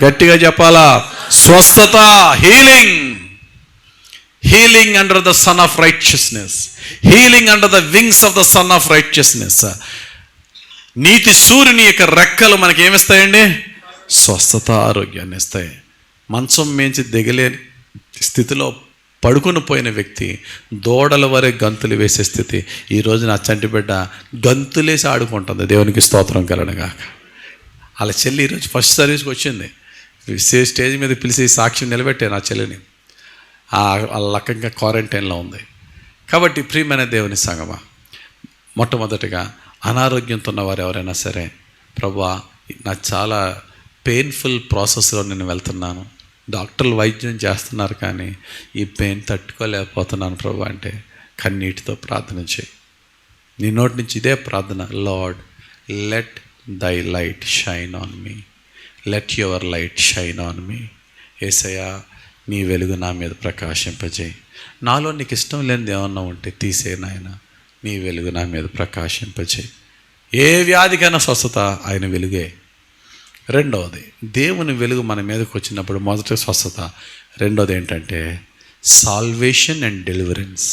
గట్టిగా చెప్పాలా? స్వస్థత, healing under the son of righteousness, healing under the wings of the son of righteousness. నీతి సూర్యుని యొక్క రెక్కలు మనకి ఏమిస్తాయండి? స్వస్థత, ఆరోగ్యాన్ని ఇస్తాయి. మంచం మేంచి దిగలేని స్థితిలో పడుకుని పోయిన వ్యక్తి దూడల వరే గంతులు వేసే స్థితి. ఈరోజు నా చంటి బిడ్డ గంతులేసి ఆడుకుంటుంది. దేవునికి స్తోత్రం కలనగాక. వాళ్ళ చెల్లి ఈరోజు ఫస్ట్ సర్వీస్కి వచ్చింది. స్టేజ్ మీద పిలిచి సాక్షి నిలబెట్టే నా చెల్లిని. వాళ్ళ లక్కంగా క్వారంటైన్లో ఉంది. కాబట్టి ప్రియమైన దేవుని సంగమా, మొట్టమొదటిగా అనారోగ్యంతో ఉన్నవారు ఎవరైనా సరే, ప్రభువా నా చాలా పెయిన్ఫుల్ ప్రాసెస్లో నేను వెళ్తున్నాను, డాక్టర్లు వైద్యం చేస్తున్నారు కానీ ఈ పెయిన్ తట్టుకోలేకపోతున్నాను ప్రభు అంటే కన్నీటితో ప్రార్థన చేయి. నీ నోటి నుంచి ఇదే ప్రార్థన, lord let thy light shine on me, let your light shine on me. యేసయ్యా నీ వెలుగు నా మీద ప్రకాశింపజేయి. నాలో నీకు ఇష్టం లేనిది ఏమన్నా ఉంటే తీసే నాయన, నీ వెలుగు నా మీద ప్రకాశింపజేయి. ఏ వ్యాధికైనా స్వస్థత ఆయన వెలుగే. రెండవది, దేవుని వెలుగు మన మీదకి వచ్చినప్పుడు మొదటి స్వస్థత. రెండవది ఏంటంటే salvation and deliverance.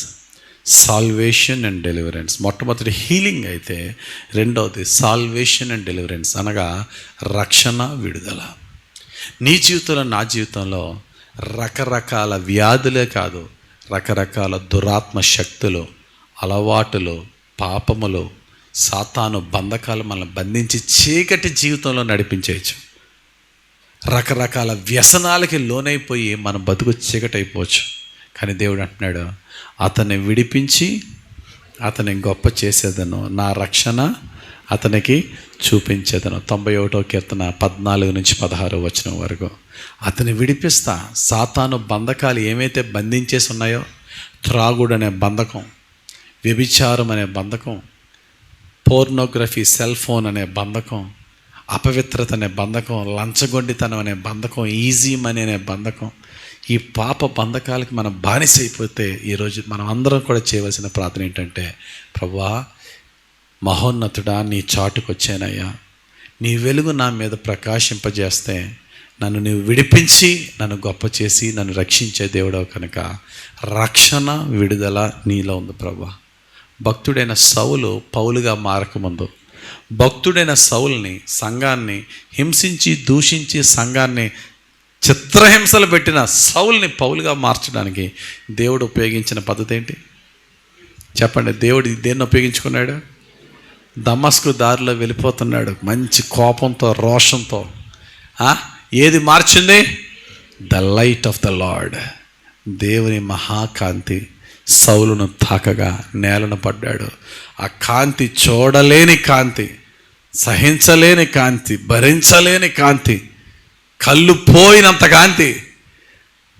Salvation and deliverance. మొట్టమొదటి హీలింగ్ అయితే, రెండవది సాల్వేషన్ అండ్ డెలివరెన్స్, అనగా రక్షణ, విడుదల. నీ జీవితంలో, నా జీవితంలో రకరకాల వ్యాధులే కాదు, రకరకాల దురాత్మ శక్తులు, అలవాటులు, పాపములు, సాతాను బంధకాలు మనల్ని బంధించి చీకటి జీవితంలో నడిపించేయచ్చు. రకరకాల వ్యసనాలకి లోనైపోయి మన బతుకు చీకటి అయిపోవచ్చు. కానీ దేవుడు అంటున్నాడు, అతన్ని విడిపించి అతని గొప్ప చేసేదను, నా రక్షణ అతనికి చూపించేదను. 91వ కీర్తన 14-16 వచనం వరకు. అతన్ని విడిపిస్తా. సాతాను బంధకాలు ఏమైతే బంధించేసి ఉన్నాయో, త్రాగుడు అనే బంధకం, వ్యభిచారం అనే బంధకం, పోర్నోగ్రఫీ, సెల్ ఫోన్ అనే బంధకం, అపవిత్రత అనే బంధకం, లంచగొండితనం అనే బంధకం, ఈజీ మనీ అనే బంధకం, ఈ పాప బంధకాలకి మనం బానిసైపోతే ఈరోజు మనం అందరం కూడా చేయవలసిన ప్రార్థన ఏంటంటే, ప్రభువా మహోన్నతుడా నీ చాటుకు వచ్చానయ్యా, నీ వెలుగు నా మీద ప్రకాశింపజేస్తే నన్ను నీవు విడిపించి నన్ను గొప్ప చేసి నన్ను రక్షించే దేవుడవు కనుక రక్షణ, విడుదల నీలో ఉంది ప్రభువా. భక్తుడైన సౌలు పౌలుగా మారకముందు, భక్తుడైన సౌల్ని, సంఘాన్ని హింసించి దూషించి సంఘాన్ని చిత్రహింసలు పెట్టిన సౌల్ని పౌలుగా మార్చడానికి దేవుడు ఉపయోగించిన పద్ధతి ఏంటి చెప్పండి? దేవుడు దేన్ని ఉపయోగించుకున్నాడు? దమస్కు దారిలో వెళ్ళిపోతున్నాడు మంచి కోపంతో, రోషంతో. ఏది మార్చింది? The light of the lord. దేవుని మహాకాంతి సౌలును తాకగా నేలను పడ్డాడు. ఆ కాంతి చూడలేని కాంతి, సహించలేని కాంతి, భరించలేని కాంతి, కళ్ళు పోయినంత కాంతి,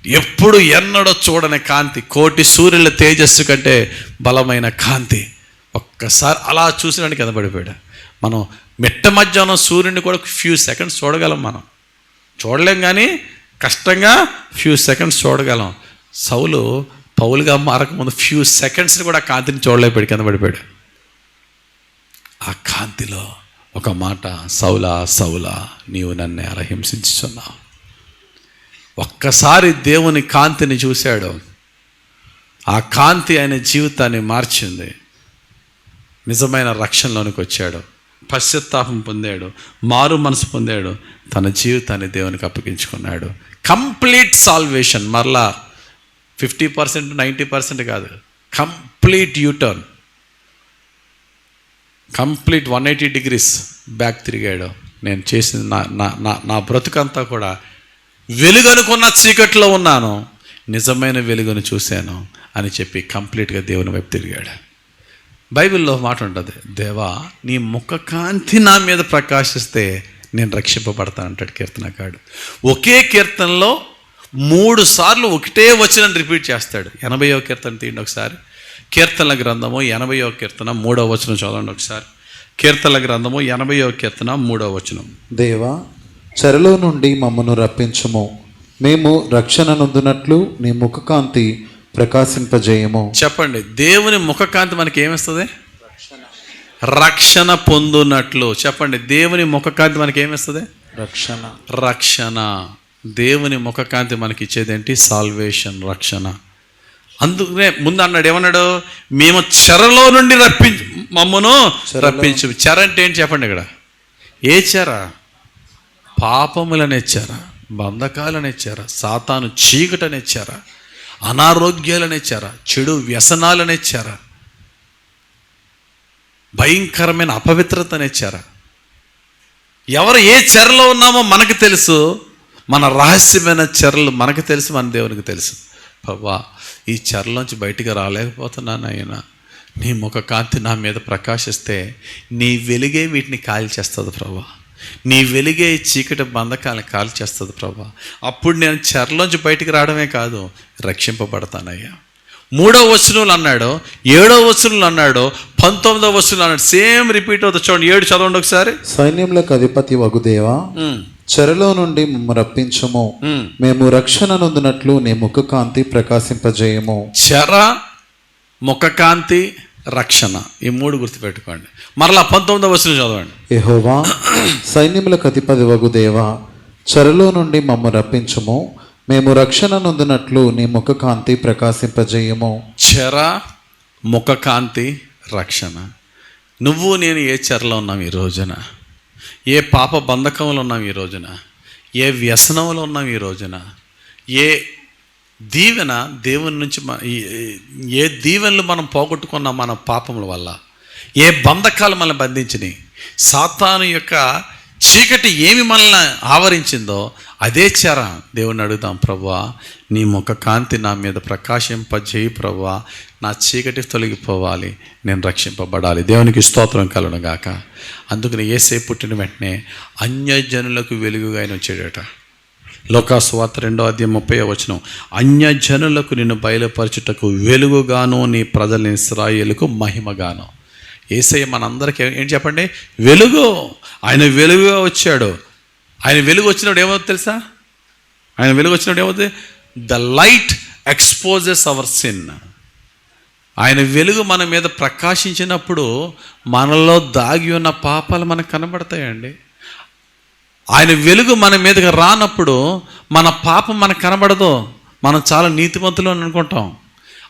ఎప్పుడు ఎన్నడో చూడని కాంతి, కోటి సూర్యుల తేజస్సు కంటే బలమైన కాంతి. ఒక్కసారి అలా చూసినానికి కింద పడిపోయాడు. మనం మిట్ట మధ్యాహ్నం సూర్యుడిని కూడా ఫ్యూ సెకండ్స్ చూడగలం. మనం చూడలేం కానీ కష్టంగా ఫ్యూ సెకండ్స్ చూడగలం. సౌలు పౌలుగా మారకముందు ఫ్యూ సెకండ్స్ని కూడా కాంతిని చూడలేకపోయాడు, కింద పడిపోయాడు. ఆ కాంతిలో ఒక మాట, సౌలా సౌలా నీవు నన్ను ఎలా హింసించుచున్నావు. ఒక్కసారి దేవుని కాంతిని చూశాడు. ఆ కాంతి ఆయన జీవితాన్ని మార్చింది. నిజమైన రక్షణలోనికి వచ్చాడు, పశ్చాత్తాపం పొందాడు, మారు మనసు పొందాడు, తన జీవితాన్ని దేవునికి అప్పగించుకున్నాడు. Complete salvation. మరలా 50%, 90% కాదు, complete complete U turn, complete 180 degrees back తిరిగాడు. నేను చేసిన నా బ్రతుకంతా కూడా వెలుగనుకున్న చీకట్లో ఉన్నాను, నిజమైన వెలుగును చూశాను అని చెప్పి కంప్లీట్గా దేవుని వైపు తిరిగాడు. బైబిల్లో మాట ఉంటుంది, దేవా నీ ముఖ కాంతి నా మీద ప్రకాశిస్తే నేను రక్షింపబడతాను అంటాడు కీర్తనకాడు. ఒకే కీర్తనలో 3 సార్లు ఒకటే వచనం రిపీట్ చేస్తాడు. 80వ కీర్తన తీయండి ఒకసారి. కీర్తనల గ్రంథము 80వ కీర్తన 3వ వచనం చదవండి ఒకసారి. కీర్తనల గ్రంథము 80వ కీర్తన 3వ వచనం. దేవా చెరలో నుండి మమ్మను రప్పించుము, మేము రక్షణ నొందునట్లు నీ ముఖకాంతి ప్రకాశింపజేయము. చెప్పండి, దేవుని ముఖకాంతి మనకి ఏమిస్తుంది? రక్షణ పొందునట్లు. చెప్పండి, దేవుని ముఖకాంతి మనకి ఏమిస్తుంది? రక్షణ. రక్షణ. దేవుని ముఖకాంతి మనకి ఇచ్చేదేంటి? సాల్వేషన్, రక్షణ. అందుకనే ముందు అన్నాడు, ఏమన్నాడు? మేము చెరలో నుండి మమ్మను రప్పించు. చెర అంటే ఏంటి చెప్పండి ఇక్కడ? ఏ చెర? పాపములనే చెర, బంధకాలనే చెర, సాతాను చీకటనే చెర, అనారోగ్యాలనే చెర, చెడు వ్యసనాలనే చెర, భయంకరమైన అపవిత్రతనే చెర. ఎవరు ఏ చెరలో ఉన్నామో మనకు తెలుసు, మన రహస్యమైన చెరలు మనకు తెలుసు, మన దేవునికి తెలుసు. ప్రభా ఈ చెరలోంచి బయటికి రాలేకపోతున్నాను ఆయన, నీ ముఖ కాంతి నా మీద ప్రకాశిస్తే నీ వెలుగే వీటిని కాల్ చేస్తుంది ప్రభా, నీ వెలుగే చీకటి బంధకాలను కాల్ చేస్తుంది ప్రభా. అప్పుడు నేను చెరలోంచి బయటికి రావడమే కాదు, రక్షింపబడతానయ్యా. 3వ వచనంలో అన్నాడు, 7వ వచనంలో అన్నాడు, 19వ వచనంలో అన్నాడు. సేమ్ రిపీట్ అవుతుంది. చూడండి, 7 చదవండి ఒకసారి. సైన్యములకు అధిపతి వగుదేవా చెరలో నుండి మమ్ము రప్పించము, మేము రక్షణ నొందునట్లు నీ ముఖకాంతి ప్రకాశింపజేయము. చెర, ముఖకాంతి, రక్షణ, ఈ 3 గుర్తుపెట్టుకోండి. మరలా 19వ వచనం చదవండి. యెహోవా సైన్యములకు అధిపతి వగుదేవా చెరలో నుండి మమ్ము రప్పించము, మేము రక్షణ నొందునట్లు నీ ముఖకాంతి ప్రకాశింపజేయము. చెర, ముఖకాంతి, రక్షణ. నువ్వు నేను ఏ చెరలో ఉన్నాం ఈ రోజున? ఏ పాప బంధకంలో ఉన్నాం ఈ రోజున? ఏ వ్యసనంలో ఉన్నాం ఈ రోజున? ఏ దీవెన దేవుని నుంచి ఏ దీవెనలు మనం పోగొట్టుకున్నాం మన పాపముల వల్ల? ఏ బంధకాలు మనల్ని బంధించినాయి? సాతాను యొక్క చీకటి ఏమి మనల్ని ఆవరించిందో అదే చెర. దేవుణ్ణి అడుగుదాం, ప్రభువా నీ ముఖ కాంతి నా మీద ప్రకాశింపజేయి ప్రభువా, నా చీకటి తొలగిపోవాలి, నేను రక్షింపబడాలి. దేవునికి స్తోత్రం కలుగును గాక. అందుకని యేసే పుట్టిన వెంటనే అన్యజనులకు వెలుగుగా ఆయన వచ్చాడట. లోకాసు వార్త 2:30 వచనం, అన్యజనులకు నిన్ను బయలుపరచుటకు వెలుగుగాను నీ ప్రజల ఇశ్రాయేలుకు మహిమగాను. యేసయ్య మనందరికీ ఏంటి చెప్పండి? వెలుగు. ఆయన వెలుగుగా వచ్చాడు. ఆయన వెలుగు వచ్చినప్పుడు ఏమవుతుంది తెలుసా? ఆయన వెలుగు వచ్చినప్పుడు ఏమవుతుంది? The light exposes hour sin. ఆయన వెలుగు మన మీద ప్రకాశించినప్పుడు మనలో దాగి ఉన్న పాపాలు మనకు కనబడతాయండి. ఆయన వెలుగు మన మీదకి రానప్పుడు మన పాపం మనకు కనబడదు, మనం చాలా నీతిమంతులు అని అనుకుంటాం.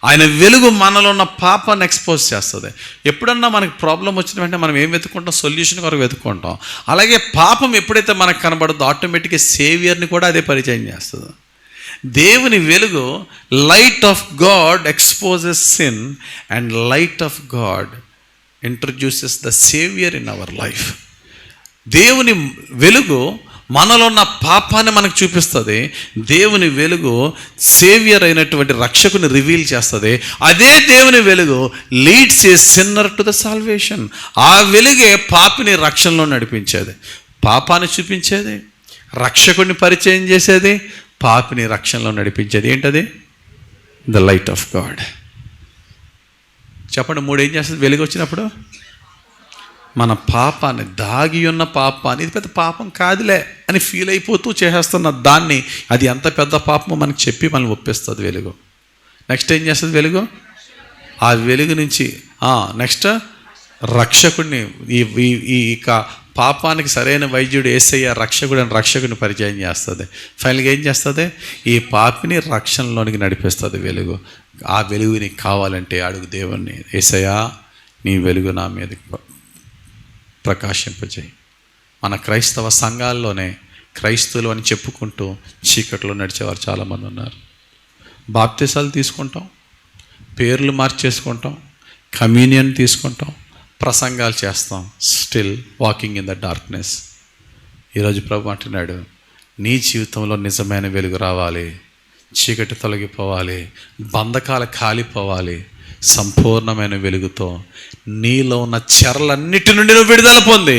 ఆయన వెలుగు మనలో ఉన్న పాపాన్ని ఎక్స్పోజ్ చేస్తుంది. ఎప్పుడన్నా మనకి ప్రాబ్లం వచ్చిన వెంటనే మనం ఏం వెతుక్కుంటాం? సొల్యూషన్ కొరకు వెతుక్కుంటాం. అలాగే పాపం ఎప్పుడైతే మనకు కనబడదో ఆటోమేటిక్గా సేవియర్ని కూడా అదే పరిచయం చేస్తుంది. దేవుని వెలుగు, light of God exposes sin and light of God introduces the saviour in our life. దేవుని వెలుగు మనలో ఉన్న పాపాన్ని మనకు చూపిస్తుంది. దేవుని వెలుగు సేవియర్ అయినటువంటి రక్షకుని రివీల్ చేస్తుంది. అదే దేవుని వెలుగు leads A sinner to the salvation. ఆ వెలుగే పాపిని రక్షణలో నడిపించేది, పాపాన్ని చూపించేది, రక్షకుడిని పరిచయం చేసేది, పాపిని రక్షణలో నడిపించేది. ఏంటది? The light of God. చెప్పండి, 3 ఏం చేస్తుంది వెలుగు వచ్చినప్పుడు? మన పాపాన్ని, దాగి ఉన్న పాపాన్ని, ఇది పెద్ద పాపం కాదులే అని ఫీల్ అయిపోతూ చేసేస్తున్న దాన్ని, అది ఎంత పెద్ద పాపమో మనకు చెప్పి మనల్ని ఒప్పిస్తుంది వెలుగు. నెక్స్ట్ ఏం చేస్తుంది వెలుగు? ఆ వెలుగు నుంచి నెక్స్ట్ రక్షకుడిని, ఈ పాపానికి సరైన వైద్యుడు యేసయ్య రక్షకుడు అని రక్షకుడిని పరిచయం చేస్తుంది. ఫైనల్గా ఏం చేస్తుంది? ఈ పాపిని రక్షణలోనికి నడిపిస్తుంది వెలుగు. ఆ వెలుగు నీకు కావాలంటే అడుగు దేవుణ్ణి, యేసయ్య నీ వెలుగు నా మీద ప్రకాశింపజేయి. మన క్రైస్తవ సంఘాల్లోనే క్రైస్తవులు అని చెప్పుకుంటూ చీకట్లో నడిచేవారు చాలామంది ఉన్నారు. బాప్తిసాలు తీసుకుంటాం, పేర్లు మార్చేసుకుంటాం, కమ్యూనియన్ తీసుకుంటాం, ప్రసంగాలు చేస్తాం, still walking in the darkness. ఈరోజు ప్రభు అంటున్నాడు, నీ జీవితంలో నిజమైన వెలుగు రావాలి, చీకటి తొలగిపోవాలి, బంధకాలు కాలిపోవాలి, సంపూర్ణమైన వెలుగుతో నీలో ఉన్న చెరలన్నిటి నుండి నువ్వు విడుదల పొంది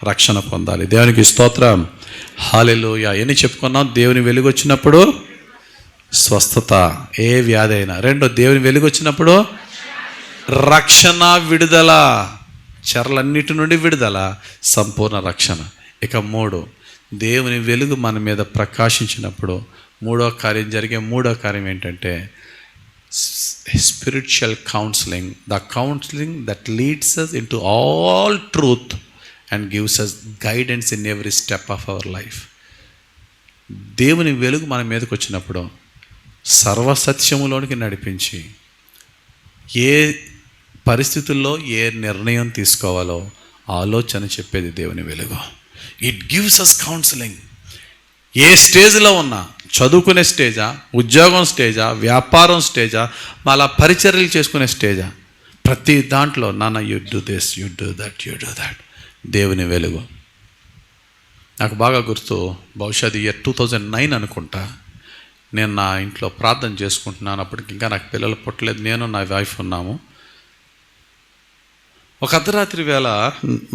రక్షణ పొందాలి. దేవునికి స్తోత్రం, హల్లెలూయా. ఎన్ని చెప్పుకున్నాం? దేవుని వెలుగు వచ్చినప్పుడు స్వస్థత, ఏ వ్యాధి అయినా. రెండో, దేవుని వెలుగు వచ్చినప్పుడు రక్షణ, విడుదల, చెరలన్నిటి నుండి విడుదల, సంపూర్ణ రక్షణ. ఇక మూడు, దేవుని వెలుగు మన మీద ప్రకాశించినప్పుడు మూడో కార్యం ఏంటంటే spiritual counselling, the counselling that leads us into all truth and gives us guidance in every step of our life. దేవుని వెలుగు మన మీదకి వచ్చినప్పుడు సర్వసత్యములోనికి నడిపించి ఏ పరిస్థితుల్లో ఏ నిర్ణయం తీసుకోవాలో ఆలోచన చెప్పేది దేవుని వెలుగు. It gives us counselling. ఏ స్టేజ్లో ఉన్నా, చదువుకునే స్టేజా, ఉద్యోగం స్టేజా, వ్యాపారం స్టేజా, మళ్ళా పరిచర్యలు చేసుకునే స్టేజా, ప్రతి దాంట్లో నాన్న you do this, you do that, you do that. దేవుని వెలుగు. నాకు బాగా గుర్తు, బహుశా అది ఇయర్ 2009 అనుకుంటా. నేను నా ఇంట్లో ప్రార్థన చేసుకుంటున్నాను. అప్పటికి ఇంకా నాకు పిల్లలు పుట్టలేదు, నేను నా వైఫ్ ఉన్నాము. ఒక అర్ధరాత్రి వేళ,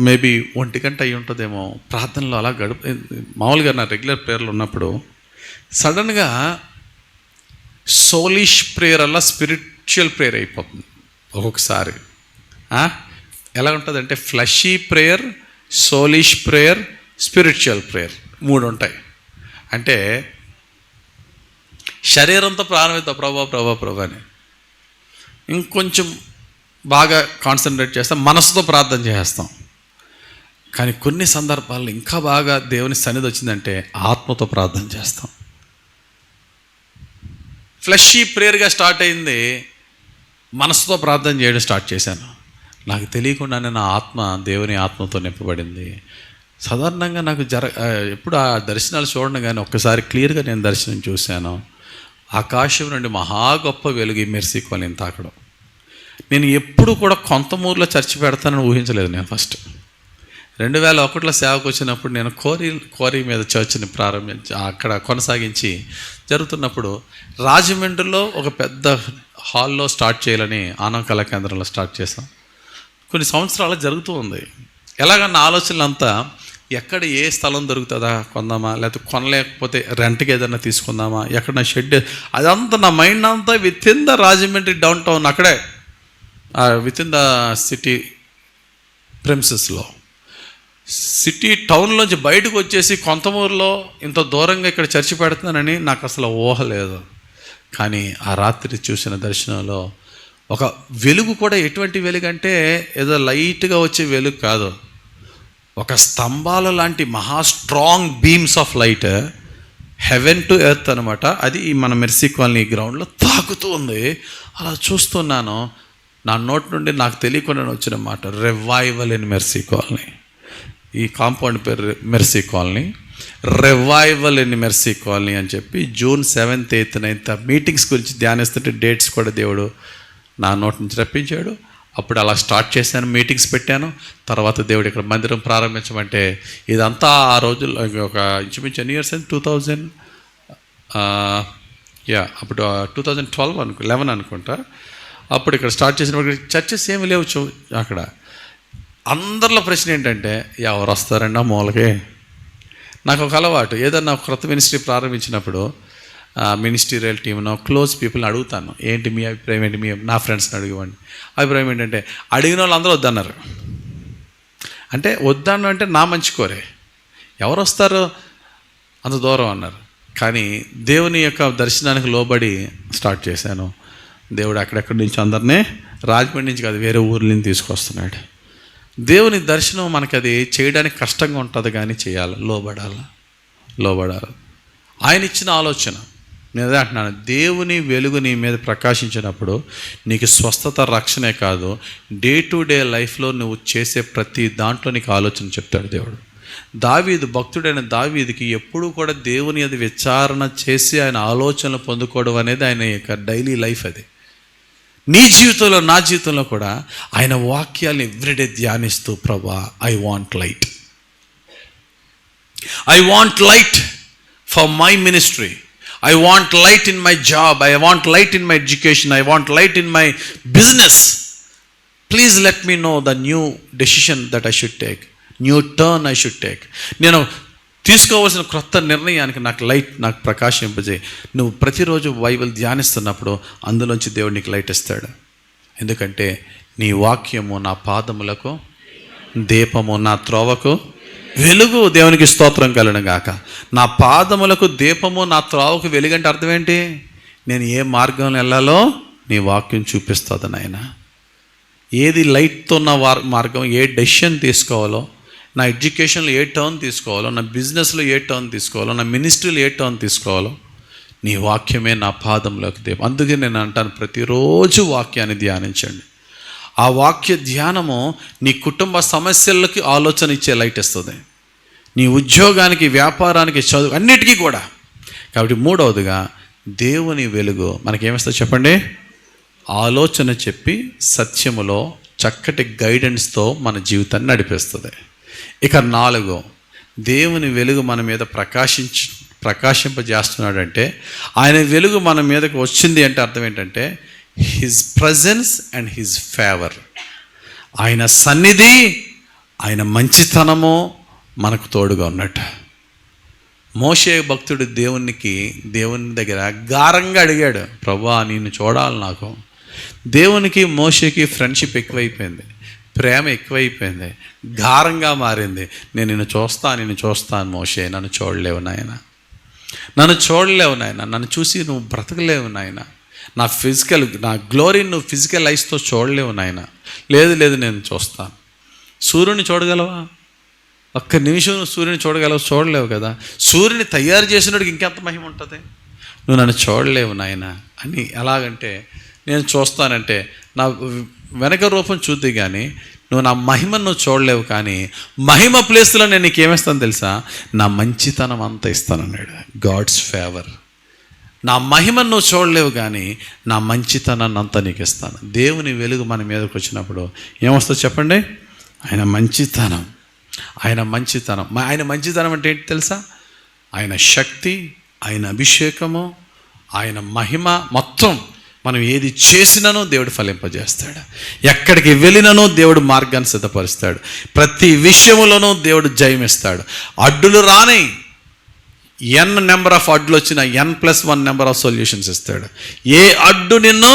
మేబీ 1 గంట అయి ఉంటుందేమో, ప్రార్థనలో అలా మామూలుగా నా రెగ్యులర్ ప్రేయర్లు ఉన్నప్పుడు సడన్గా సోలిష్ ప్రేయర్ అలా స్పిరిచువల్ ప్రేయర్ అయిపోతుంది ఒక్కొక్కసారి. ఎలా ఉంటుందంటే fleshy prayer, soulish prayer, spiritual prayer, 3 ఉంటాయి. అంటే శరీరంతో ప్రారంభిద్దాం, ప్రభా అని, ఇంకొంచెం బాగా కాన్సన్ట్రేట్ చేస్తాం, మనసుతో ప్రార్థన చేస్తాం. కానీ కొన్ని సందర్భాల్లో ఇంకా బాగా దేవుని సన్నిధి వచ్చిందంటే ఆత్మతో ప్రార్థన చేస్తాం. ఫ్లెషీ ప్రేయర్గా స్టార్ట్ అయింది, మనసుతో ప్రార్థన చేయడం స్టార్ట్ చేశాను. నాకు తెలియకుండానే నా ఆత్మ దేవుని ఆత్మతో నింపబడింది. సాధారణంగా నాకు ఎప్పుడు ఆ దర్శనాలు చూడడం కానీ ఒక్కసారి క్లియర్గా నేను దర్శనం చూశాను. ఆకాశం నుండి మహా గొప్ప వెలుగు మెర్సీ కాలనీని తాకడం. నేను ఎప్పుడు కూడా కొంతమూరులో చర్చి పెడతానని ఊహించలేదు. నేను ఫస్ట్ 2001లో సేవకు వచ్చినప్పుడు నేను కోరి మీద చర్చిని ప్రారంభించి అక్కడ కొనసాగించి జరుగుతున్నప్పుడు రాజమండ్రిలో ఒక పెద్ద హాల్లో స్టార్ట్ చేయాలని ఆనంద కళా కేంద్రంలో స్టార్ట్ చేశాం. కొన్ని సంవత్సరాలు జరుగుతూ ఉంది. ఎలాగన్న ఆలోచనలు అంతా, ఎక్కడ ఏ స్థలం దొరుకుతుందా కొందామా, లేకపోతే కొనలేకపోతే రెంట్కి ఏదైనా తీసుకుందామా, ఎక్కడ నా షెడ్, అదంతా నా మైండ్ అంతా within the Rajahmundry downtown, అక్కడే విత్ ఇన్ ద సిటీ ప్రెమిసెస్లో. సిటీ టౌన్లోంచి బయటకు వచ్చేసి కొంతమూరులో ఇంత దూరంగా ఇక్కడ చర్చి పెడుతున్నానని నాకు అసలు ఊహ లేదు. కానీ ఆ రాత్రి చూసిన దర్శనంలో ఒక వెలుగు కూడా, ఎటువంటి వెలుగు అంటే ఏదో లైట్గా వచ్చే వెలుగు కాదు, ఒక స్తంభాల లాంటి మహా strong beams of light, heaven to earth అనమాట. అది మన మెర్సీ కాలనీ గ్రౌండ్లో తాకుతూ ఉంది. అలా చూస్తున్నాను. నా నోటి నుండి నాకు తెలియకుండా వచ్చిన మాట, రివైవల్ ఇన్ మెర్సీ కాలనీ. ఈ కాంపౌండ్ పేరు mercy colony, revival in mercy colony అని చెప్పి June 7th, 8th, 9th meetings గురించి ధ్యానిస్తుంటే డేట్స్ కూడా దేవుడు నా నోటి నుంచి రప్పించాడు. అప్పుడు అలా స్టార్ట్ చేశాను, మీటింగ్స్ పెట్టాను. తర్వాత దేవుడు ఇక్కడ మందిరం ప్రారంభించమంటే ఇదంతా ఆ రోజుల్లో ఒక ఇంచుమించు ఎన్ని ఇయర్స్ అయింది, 2000 అప్పుడు 2011 అనుకుంటా. అప్పుడు ఇక్కడ స్టార్ట్ చేసినప్పుడు చర్చెస్ ఏమి లేవు అక్కడ. అందరిలో ప్రశ్న ఏంటంటే, ఎవరు వస్తారండి ఆ మూలకే? నాకు ఒక అలవాటు, ఏదన్నా క్రొత్త మినిస్ట్రీ ప్రారంభించినప్పుడు మినిస్టీరియల్ టీమ్నో క్లోజ్ పీపుల్ని అడుగుతాను, ఏంటి మీ అభిప్రాయం ఏంటి, నా ఫ్రెండ్స్ని అడిగివ్వండి. అభిప్రాయం ఏంటంటే, అడిగిన వాళ్ళు అందరూ వద్దన్నారు. అంటే వద్దన్న అంటే నా మంచి కోరే, ఎవరు వస్తారు అంత దూరం అన్నారు. కానీ దేవుని యొక్క దర్శనానికి లోబడి స్టార్ట్ చేశాను. దేవుడు అక్కడెక్కడి నుంచి అందరినీ, రాజమండ్రి నుంచి కాదు వేరే ఊర్ల నుంచి తీసుకొస్తున్నాడు. దేవుని దర్శనం మనకి అది చేయడానికి కష్టంగా ఉంటుంది, కానీ చేయాలి, లోబడాలి. ఆయన ఇచ్చిన ఆలోచన. నేను అదే అంటున్నాను, దేవుని వెలుగు నీ మీద ప్రకాశించినప్పుడు నీకు స్వస్థత, రక్షణే కాదు, డే టు డే లైఫ్లో నువ్వు చేసే ప్రతి దాంట్లో నీకు ఆలోచన చెప్తాడు దేవుడు. భక్తుడైన దావీదుకి ఎప్పుడూ కూడా దేవుని అది విచారణ చేసి ఆయన ఆలోచనలు పొందుకోవడం అనేది ఆయన యొక్క డైలీ లైఫ్. అది నీ జీవితంలో, నా జీవితంలో కూడా ఆయన వాక్యాలను ఎవ్రీడే ధ్యానిస్తూ, ప్రభా I want light, I want light for my ministry, I want light in my job, I want light in my education, I want light in my business. Please let me know the new decision that I should take, new turn I should take. నేను తీసుకోవాల్సిన క్రొత్త నిర్ణయానికి నాకు light, నాకు ప్రకాశింపజేయి. నువ్వు ప్రతిరోజు Bible ధ్యానిస్తున్నప్పుడు అందులోంచి దేవుడు నీకు లైట్ ఇస్తాడు. ఎందుకంటే నీ వాక్యము నా పాదములకు దీపము, నా త్రోవకు వెలుగు. దేవునికి స్తోత్రం కలుగును గాక. నా పాదములకు దీపము, నా త్రోవకు వెలుగు అంటే అర్థం ఏంటి? నేను ఏ మార్గంలో వెళ్ళాలో నీ వాక్యం చూపిస్తుంది నాయన. ఏది లైట్తో ఉన్న మార్గం, ఏ డెసిషన్ తీసుకోవాలో, నా ఎడ్యుకేషన్లో ఏ టర్న్ తీసుకోవాలో, నా బిజినెస్లో ఏ టర్న్ తీసుకోవాలో, నా మినిస్ట్రీలో ఏ టర్న్ తీసుకోవాలో, నీ వాక్యమే నా పాదంలోకి దీపం. అందుకే నేను అంటాను, ప్రతిరోజు వాక్యాన్ని ధ్యానించండి. ఆ వాక్య ధ్యానము నీ కుటుంబ సమస్యలకి ఆలోచన ఇచ్చే లైట్ ఇస్తుంది, నీ ఉద్యోగానికి, వ్యాపారానికి, చదువు, అన్నిటికీ కూడా. కాబట్టి మూడవదిగా దేవుని వెలుగు మనకేమిస్తుంది చెప్పండి? ఆలోచన చెప్పి సత్యములో చక్కటి గైడెన్స్తో మన జీవితాన్ని నడిపిస్తుంది. ఇక 4, దేవుని వెలుగు మన మీద ప్రకాశింపజేస్తున్నాడంటే, ఆయన వెలుగు మన మీదకి వచ్చింది అంటే అర్థం ఏంటంటే his presence and his favour. ఆయన సన్నిధి, ఆయన మంచితనము మనకు తోడుగా ఉన్నట్టు. మోషే భక్తుడు దేవుని దగ్గర గారంగా అడిగాడు, ప్రభువా నిన్ను చూడాలి నాకు. దేవునికి మోషేకి ఫ్రెండ్షిప్ ఎక్కువైపోయింది, ప్రేమ ఎక్కువైపోయింది, గారంగా మారింది. నేను నిన్ను చూస్తాను మోషే, నన్ను చూడలేవు నాయన, నన్ను చూడలేవు నాయన, నన్ను చూసి నువ్వు బ్రతకలేవు నాయన, నా గ్లోరీని నువ్వు ఫిజికల్ ఐస్తో చూడలేవు నాయన. లేదు నేను చూస్తాను. సూర్యుని చూడగలవా? ఒక్క నిమిషం నువ్వు సూర్యుని చూడలేవు కదా. సూర్యుని తయారు చేసినోడికి ఇంకెంత మహిమ ఉంటుంది. నువ్వు నన్ను చూడలేవు నాయన అని. ఎలాగంటే నేను చూస్తానంటే నా వెనక రూపం చూద్ది కానీ నువ్వు నా మహిమను నువ్వు చూడలేవు. కానీ మహిమ ప్లేస్లో నేను నీకు ఏమిస్తాను తెలుసా? నా మంచితనం అంతా ఇస్తానన్నాడు. God's favour. నా మహిమను నువ్వు చూడలేవు కానీ నా మంచితనాన్ని అంతా నీకు ఇస్తాను. దేవుని వెలుగు మన మీదకి వచ్చినప్పుడు ఏమొస్తుందో చెప్పండి? ఆయన మంచితనం. ఆయన మంచితనం అంటే ఏంటి తెలుసా? ఆయన శక్తి, ఆయన అభిషేకము, ఆయన మహిమ మొత్తం మనం ఏది చేసినానో దేవుడు ఫలింపజేస్తాడు. ఎక్కడికి వెళ్ళినానో దేవుడు మార్గాన్ని సిద్ధపరుస్తాడు. ప్రతి విషయంలోనూ దేవుడు జయమిస్తాడు. అడ్డులు రాని ఎన్ నెంబర్ ఆఫ్ అడ్డులు వచ్చిన n+1 నెంబర్ ఆఫ్ సొల్యూషన్స్ ఇస్తాడు. ఏ అడ్డు నిన్ను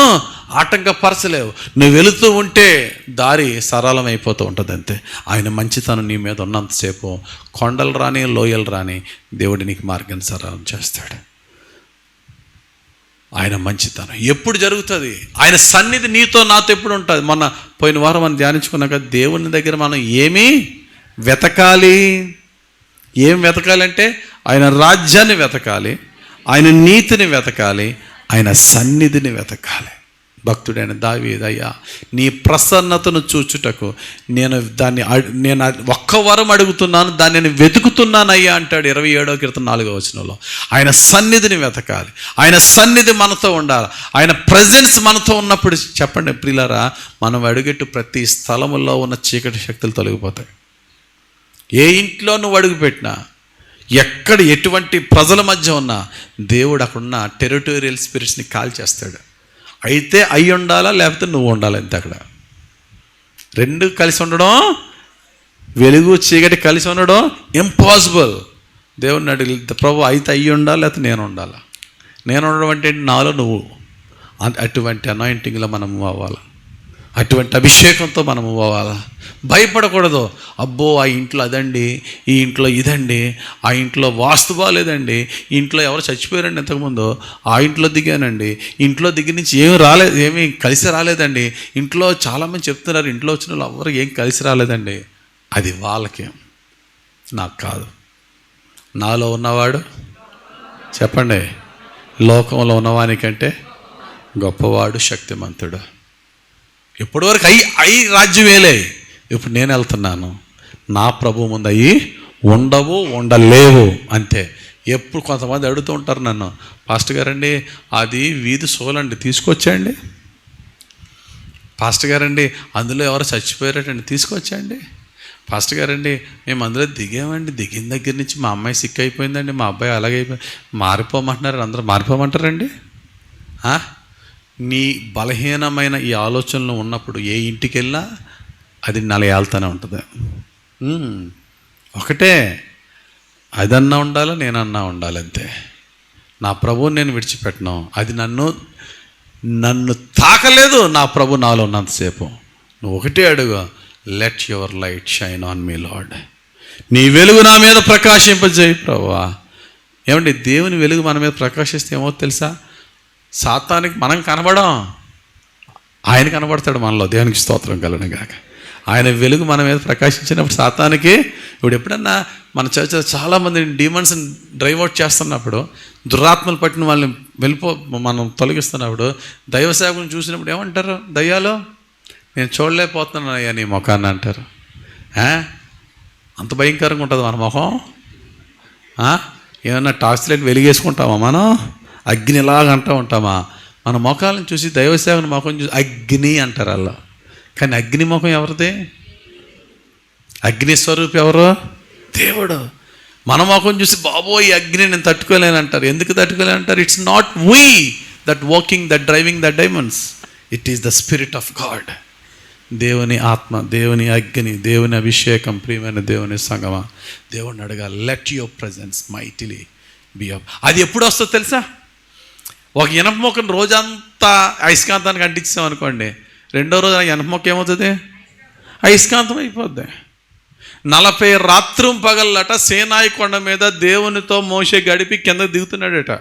ఆటంకపరచలేవు. నువ్వు వెళుతూ ఉంటే దారి సరళమైపోతూ ఉంటుంది అంతే. ఆయన మంచితనం నీ మీద ఉన్నంతసేపు కొండలు రాని, లోయలు రాని దేవుడు నీకు మార్గాన్ని సరళం చేస్తాడు. ఆయన మంచితనం ఎప్పుడు జరుగుతుంది? ఆయన సన్నిధి నీతో నాతో ఎప్పుడు ఉంటుంది? మొన్న పోయిన వారం మనం ధ్యానించుకున్నాక దేవుని దగ్గర మనం ఏమి వెతకాలి అంటే ఆయన రాజ్యాన్ని వెతకాలి, ఆయన నీతిని వెతకాలి, ఆయన సన్నిధిని వెతకాలి. భక్తుడైన దావీదు, అయ్యా నీ ప్రసన్నతను చూచుటకు నేను ఒక్క వరం అడుగుతున్నాను, దాన్ని నేను వెతుకుతున్నాను అయ్యా అంటాడు 27వ కీర్తన 4వ వచనంలో. ఆయన సన్నిధిని వెతకాలి, ఆయన సన్నిధి మనతో ఉండాలి, ఆయన ప్రజెన్స్ మనతో ఉన్నప్పుడు చెప్పండి ప్రియులారా, మనం అడుగెట్టు ప్రతి స్థలములో ఉన్న చీకటి శక్తులు తొలగిపోతాయి. ఏ ఇంట్లో నువ్వు అడుగుపెట్టినా, ఎక్కడ ఎటువంటి ప్రజల మధ్య ఉన్నా దేవుడు అక్కడున్న టెరిటోరియల్ స్పిరిట్స్ని కాల్ చేస్తాడు. అయితే అయి ఉండాలా, లేకపోతే నువ్వు ఉండాలి అంతే. అక్కడ రెండు కలిసి ఉండడం, వెలుగు చీకటి కలిసి ఉండడం ఇంపాసిబుల్. దేవుడిని అడిగి, ప్రభు అయితే అయ్యి ఉండాలి, లేకపోతే నేను ఉండాలా? నేను ఉండడం అంటే నాలో నువ్వు. అటువంటి అనాయింటింగ్లో మనం మూవ్ అవ్వాలి, అటువంటి అభిషేకంతో మనం మూవ్ అవ్వాలి. భయపడకూడదు. అబ్బో ఆ ఇంట్లో అదండి, ఈ ఇంట్లో ఇదండి, ఆ ఇంట్లో వాస్తు బాగాలేదండి, ఈ ఇంట్లో ఎవరు చచ్చిపోయారండి ఇంతకుముందు, ఆ ఇంట్లో దిగానండి, ఇంట్లో దిగి నుంచి ఏమీ కలిసి రాలేదండి, ఇంట్లో చాలామంది చెప్తున్నారు ఇంట్లో వచ్చిన వాళ్ళు ఎవరు ఏం కలిసి రాలేదండి. అది వాళ్ళకి, నాకు కాదు. నాలో ఉన్నవాడు చెప్పండి, లోకంలో ఉన్నవానికంటే గొప్పవాడు, శక్తిమంతుడు. ఇప్పటివరకు అయి రాజ్యమేలే. ఇప్పుడు నేను వెళ్తున్నాను, నా ప్రభు ముందు అయ్యి ఉండలేవు అంతే. ఎప్పుడు కొంతమంది అడుగుతూ ఉంటారు నన్ను, పాస్టర్ గారండి అది వీధి సోలండి తీసుకొచ్చాయండి, పాస్టర్ గారండి అందులో ఎవరు చచ్చిపోయారటండి, తీసుకొచ్చండి. పాస్టర్ గారండి మేము అందులో దిగామండి, దిగిన దగ్గర నుంచి మా అమ్మాయి సిక్ అయిపోయిందండి, మా అబ్బాయి అలాగైపోయి మారిపోమంటున్నారు, అందరూ మారిపోమంటారండి. నీ బలహీనమైన ఈ ఆలోచనలు ఉన్నప్పుడు ఏ ఇంటికి వెళ్ళినా అది నలయాలుతూనే ఉంటుంది. ఒకటే, అదన్నా ఉండాలి, నేనన్నా ఉండాలి, అంతే. నా ప్రభువుని నేను విడిచిపెట్టను, అది నన్ను తాకలేదు, నా ప్రభు నాలో ఉన్నంతసేపు. నువ్వు ఒకటే అడుగు, let your light shine on me lord. నీ వెలుగు నా మీద ప్రకాశింపజేయి ప్రభువా. ఏమండి, దేవుని వెలుగు మన మీద ప్రకాశిస్తే ఏమో తెలుసా, సాతానికి మనం కనబడం, ఆయన కనబడతాడు మనలో. దేవునికి స్తోత్రం కలుగును గాక. ఆయన వెలుగు మన మీద ప్రకాశించినప్పుడు సాతానికి, ఇప్పుడు ఎప్పుడన్నా మన చర్చలో చాలామంది డీమన్స్ని డ్రైవ్ అవుట్ చేస్తున్నప్పుడు, దురాత్మలు పట్టిన వాళ్ళని మనం తొలగిస్తున్నప్పుడు దైవ సేవకుని చూసినప్పుడు ఏమంటారు దయ్యాలు, నేను చూడలేకపోతున్నాను అయ్యా నీ ముఖాన్ని అంటారు. అంత భయంకరంగా ఉంటుంది మన ముఖం. ఏమన్నా టార్చ్ లైట్ వెలిగేసుకుంటామా మనం, అగ్నిలాగా అంటూ ఉంటామా? మన ముఖాలను చూసి దైవ సేవకుని ముఖం చూసి అగ్ని అంటారు అలా. కానీ అగ్ని ముఖం ఎవరిది? అగ్ని స్వరూపి ఎవరు? దేవుడు. మన ముఖం చూసి బాబోయ్ ఈ అగ్ని నేను తట్టుకోలేను అంటారు. ఎందుకు తట్టుకోలేను అంటారు? It's not we that walking, that driving the diamonds, it is the spirit of God. దేవుని ఆత్మ, దేవుని అగ్ని, దేవుని అభిషేకం. ప్రియమైన దేవుని సంగమా, దేవుడిని అడగాలి, let your presence mightily be up. అది ఎప్పుడు వస్తుందో తెలుసా? ఒక ఇనప మొక్కను రోజంతా అయస్కాంతానికి అంటించాం అనుకోండి, రెండో రోజు ఇనప మొక్క ఏమవుతుంది? అయస్కాంతం అయిపోద్ది. 40 రాత్రం పగలట సేనాయి కొండ మీద దేవునితో మోషే గడిపి కింద దిగుతున్నాడట.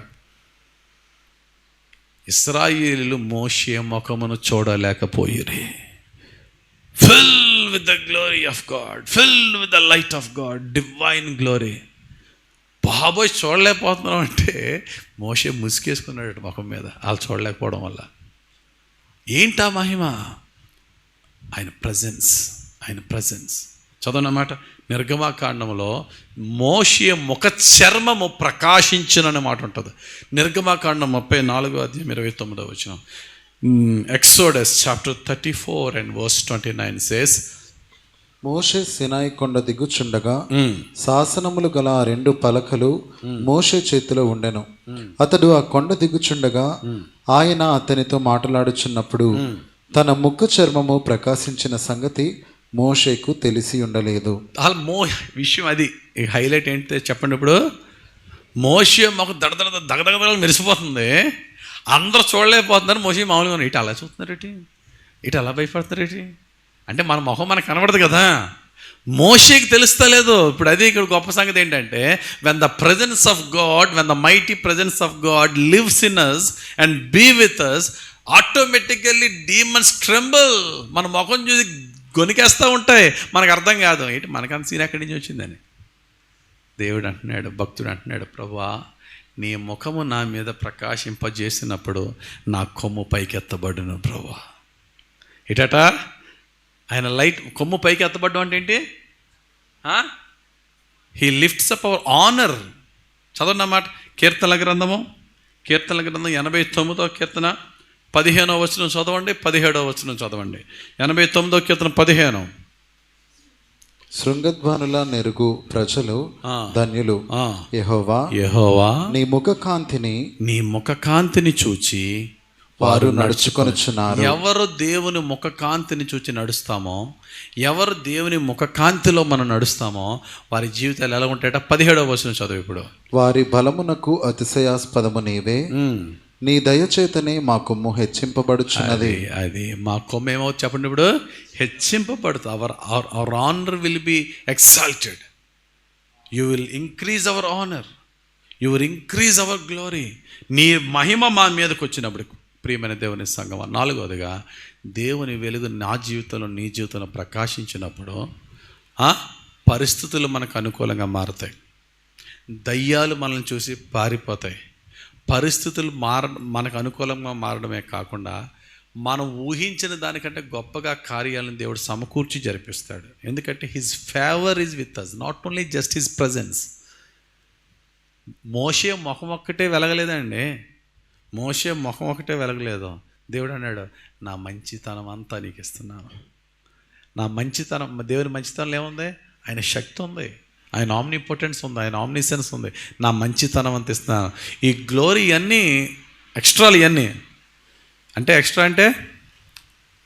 ఇశ్రాయేలీయులు మోషే ముఖమును చూడలేకపోయిరి. Filled with the glory of God, filled with the light of God, divine glory. బాబోయ్ చూడలేకపోతున్నాం అంటే మోషే ముసుకేసుకున్నాడు ముఖం మీద, వాళ్ళు చూడలేకపోవడం వల్ల. ఏంటా మహిమ? ఆయన ప్రజెన్స్, ఆయన ప్రజెన్స్. చదవనమాట నిర్గమాకాండంలో మోషే ముఖ చర్మము ప్రకాశించుననే మాట ఉంటుంది. నిర్గమాకాండం 34:29 Exodus chapter 34 and verse 29 says, మోషే సినాయి కొండ దిగుచుండగా శాసనములు గల 2 పలకలు మోషే చేతిలో ఉండెను. అతడు ఆ కొండ దిగుచుండగా ఆయన అతనితో మాట్లాడుచున్నప్పుడు తన ముఖ చర్మము ప్రకాశించిన సంగతి మోషేకు తెలిసి ఉండలేదు. విషయం అది హైలైట్ ఏంటి చెప్పండి. ఇప్పుడు మోషే మాకు దగదగ మెరిసిపోతుంది, అందరూ చూడలేకపోతున్నారు. మోషే మామూలుగా ఇటు అలా చూస్తున్నారు, ఇటు అలా భయపడుతున్నారు అంటే మన మొహం మనకు కనబడదు కదా, మోషేకి తెలుస్తలేదు. ఇప్పుడు అది ఇక్కడ గొప్ప సంగతి ఏంటంటే, when the presence of God, when the mighty presence of God lives in us and be with us, automatically demons tremble. మన ముఖం చూసి గొనికేస్తూ ఉంటాయి, మనకు అర్థం కాదు ఏంటి మనకంత సీన్ ఎక్కడి నుంచి వచ్చిందని. దేవుడు అంటున్నాడు, భక్తుడు అంటున్నాడు, ప్రభువా నీ ముఖము నా మీద ప్రకాశింపజేసినప్పుడు నా కొమ్ము పైకెత్తబడును ప్రభువా. ఇటట ఆయన లైట్ కొమ్ము పైకి ఎత్తబడ్డం అంటే ఏంటి? He lifts up hour honour. చదవండి అన్నమాట. కీర్తనల గ్రంథం 89వ కీర్తన 15వ వచనం చదవండి, 17వ వచనం చదవండి. 89వ కీర్తన 15. శృంగధ్వనుల నెరుగు ప్రజలు ధన్యులు. యెహోవా నీ ముఖ కాంతిని చూచి వారు నడుచుకొనుచున్నారు. ఎవరు దేవుని ముఖ కాంతిని చూచి నడుస్తామో, ఎవరు దేవుని ముఖ కాంతిలో మనం నడుస్తామో వారి జీవితాలు ఎలా ఉంటాయట? 17వ వచనం చదువు ఇప్పుడు. వారి బలమునకు అతిశయాస్పదము నీవే, నీ దయచేతనే మా కొమ్ము హెచ్చింపబడుచున్నది. అది మా కొమ్ము ఏమవుతుంది చెప్పండి ఇప్పుడు? హెచ్చింపబడుతుంది. Our honour will be exalted. You will increase our honour, you will increase our glory. నీ మహిమ మా మీదకి వచ్చినప్పుడు ప్రియమైన దేవుని సంగమా, 4వదిగా దేవుని వెలుగు నా జీవితంలో నీ జీవితంలో ప్రకాశించినప్పుడు పరిస్థితులు మనకు అనుకూలంగా మారుతాయి. దయ్యాలు మనల్ని చూసి పారిపోతాయి. పరిస్థితులు మనకు అనుకూలంగా మారడమే కాకుండా మనం ఊహించిన దానికంటే గొప్పగా కార్యాలను దేవుడు సమకూర్చి జరిపిస్తాడు. ఎందుకంటే his favour is with us, not only just his presence. మోషే ముఖం ఒక్కటే వెలగలేదండి, మోషే ముఖం ఒకటే వెలగలేదు, దేవుడు అన్నాడు, నా మంచితనం అంతా నీకు ఇస్తున్నాను. నా మంచితనం, దేవుని మంచితనంలో ఏముంది? ఆయన శక్తి ఉంది, ఆయన ఆమ్నిపోటెన్స్ ఉంది, ఆయన ఆమ్నిసెన్స్ ఉంది. నా మంచితనం అంత ఇస్తున్నాను. ఈ గ్లోరీ అన్నీ ఎక్స్ట్రాలు, ఇవన్నీ అంటే ఎక్స్ట్రా అంటే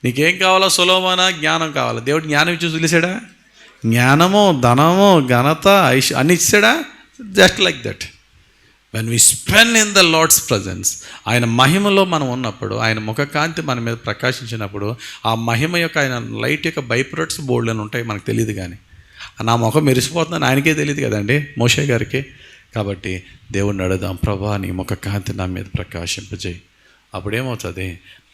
నీకేం కావాలో? సొలొమోనా జ్ఞానం కావాలా? దేవుడు జ్ఞానం ఇచ్చి వదిలేసాడా? జ్ఞానము, ధనము, ఘనత, అన్ని ఇచ్చాడా? Just like that. When we spend in the Lord's presence, ఆయన మహిమలో మనం ఉన్నప్పుడు, ఆయన ముఖకాంతి మన మీద ప్రకాశించినప్పుడు, ఆ మహిమ యొక్క, ఆయన లైట్ యొక్క బై ప్రొడక్ట్స్ బోర్డులను ఉంటాయి, మనకు తెలియదు. కానీ నా ముఖం మెరిసిపోతుందని ఆయనకే తెలియదు కదండి, మోషే గారికి. కాబట్టి దేవుడిని అడుగుదాం, ప్రభా నీ ముఖకాంతి నా మీద ప్రకాశింపజేయి. అప్పుడేమవుతుంది?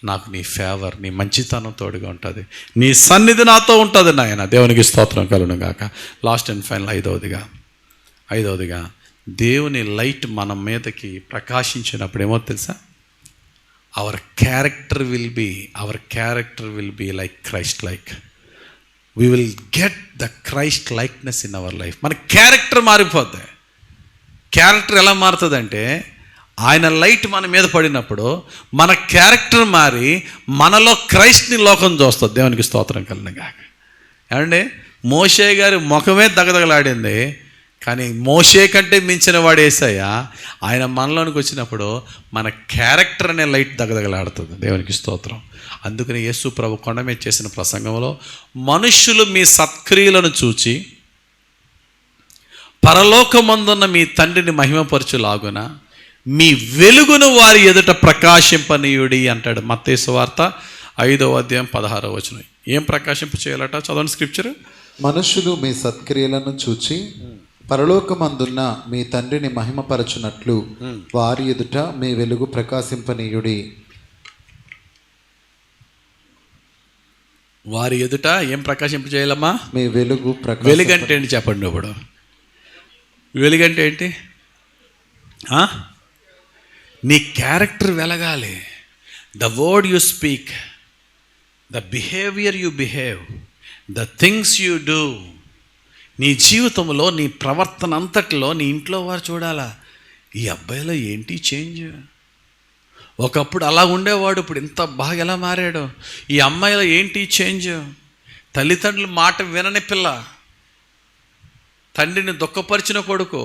నాకు నీ ఫేవర్, నీ మంచితనం తోడుగా ఉంటుంది, నీ సన్నిధి నాతో ఉంటుంది నాయన. దేవునికి స్తోత్రం కలుగును గాక. లాస్ట్ అండ్ ఫైనల్ ఐదవదిగా దేవుని లైట్ మన మీదకి ప్రకాశించినప్పుడు ఏమో తెలుసా? Our character will be like Christ like. We will get the Christ likeness in our life. మన క్యారెక్టర్ మారిపోద్ది. క్యారెక్టర్ ఎలా మారుతుందంటే, ఆయన లైట్ మన మీద పడినప్పుడు మన క్యారెక్టర్ మారి మనలో క్రైస్ట్ని లోకం చూస్తుంది. దేవునికి స్తోత్రం కలుగును గాక. ఏమండి, మోషే గారి ముఖమే దగదగలాడింది, కానీ మోషే కంటే మించిన వాడు యేసయ్య. ఆయన మనలోనికి వచ్చినప్పుడు మన క్యారెక్టర్ అనే లైట్ దగదగలాడుతుంది. దేవునికి స్తోత్రం. అందుకని యేసు ప్రభు కొండ మీద చేసిన ప్రసంగంలో, మనుష్యులు మీ సత్క్రియలను చూచి పరలోకమందున్న మీ తండ్రిని మహిమపరచులాగున మీ వెలుగును వారి ఎదుట ప్రకాశింపనీయుడి అంటాడు. మత్తయి సువార్త 5:16. ఏం ప్రకాశింప చేయాలట? చదవండి స్క్రిప్చర్. మనుషులు మీ సత్క్రియలను చూచి పరలోకమందున్న మీ తండ్రిని మహిమపరచునట్లు వారి ఎదుట మీ వెలుగు ప్రకాశింపనీయుడి. వారి ఎదుట ఏం ప్రకాశింప చేయాలమ్మా? మీ వెలుగు. వెలుగంటే ఏంటి చెప్పండి. ఇప్పుడు వెలుగంటే ఏంటి? నీ క్యారెక్టర్ వెలగాలి. The word you speak, the behaviour you behave, the things you do. నీ జీవితంలో, నీ ప్రవర్తన అంతటిలో నీ ఇంట్లో వారు చూడాలా, ఈ అబ్బాయిలో ఏంటి చేంజ్? ఒకప్పుడు అలా ఉండేవాడు, ఇప్పుడు ఇంత బాగా ఎలా మారాడు? ఈ అమ్మాయిలో ఏంటి చేంజ్? తల్లిదండ్రుల మాట వినని పిల్ల, తండ్రిని దుఃఖపరిచిన కొడుకు,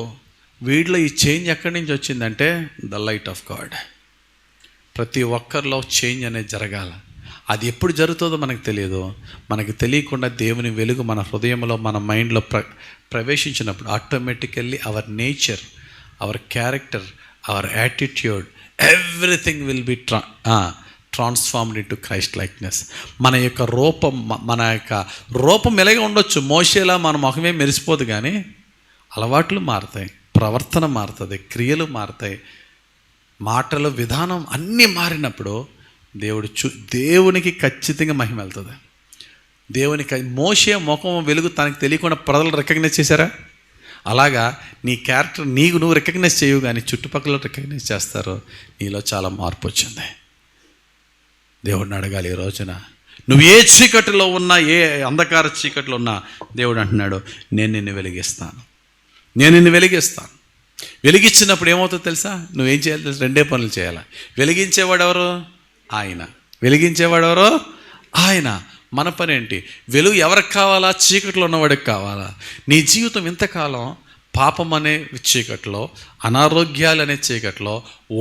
వీడిలో ఈ చేంజ్ ఎక్కడి నుంచి వచ్చిందంటే ద లైట్ ఆఫ్ గాడ్. ప్రతి ఒక్కరిలో చేంజ్ అనేది జరగాల. అది ఎప్పుడు జరుగుతుందో మనకు తెలియదు. మనకు తెలియకుండా దేవుని వెలుగు మన హృదయంలో, మన మైండ్లో ప్రవేశించినప్పుడు automatically hour nature, our character, our attitude, everything will be transformed into Christ likeness. మన యొక్క రూపం ఎలాగే ఉండొచ్చు. మోషేలా మన ముఖమే మెరిసిపోదు, కానీ అలవాట్లు మారుతాయి, ప్రవర్తన మారుతుంది, క్రియలు మారుతాయి, మాటల విధానం అన్నీ మారినప్పుడు దేవునికి ఖచ్చితంగా మహిమ వెళ్తుంది. మోషే ముఖం వెలుగు తనకు తెలియకుండా ప్రజలు రికగ్నైజ్ చేశారా? అలాగా నీ క్యారెక్టర్ నువ్వు రికగ్నైజ్ చేయవు, కానీ చుట్టుపక్కల రికగ్నైజ్ చేస్తారు. నీలో చాలా మార్పు వచ్చింది. దేవుడిని అడగాలి ఈ రోజున. నువ్వు ఏ చీకటిలో ఉన్నా, ఏ అంధకార చీకటిలో ఉన్నా, దేవుడు అంటున్నాడు, నేను నిన్ను వెలిగిస్తాను. వెలిగించినప్పుడు ఏమవుతుందో తెలుసా? నువ్వేం చేయాలి తెలుసా? 2 పనులు చేయాలి. వెలిగించేవాడు ఎవరు? ఆయన. మన పని ఏంటి? వెలుగు ఎవరికి కావాలా? చీకట్లో ఉన్నవాడికి కావాలా? నీ జీవితం ఇంతకాలం పాపం అనే చీకట్లో, అనారోగ్యాలు అనే చీకట్లో,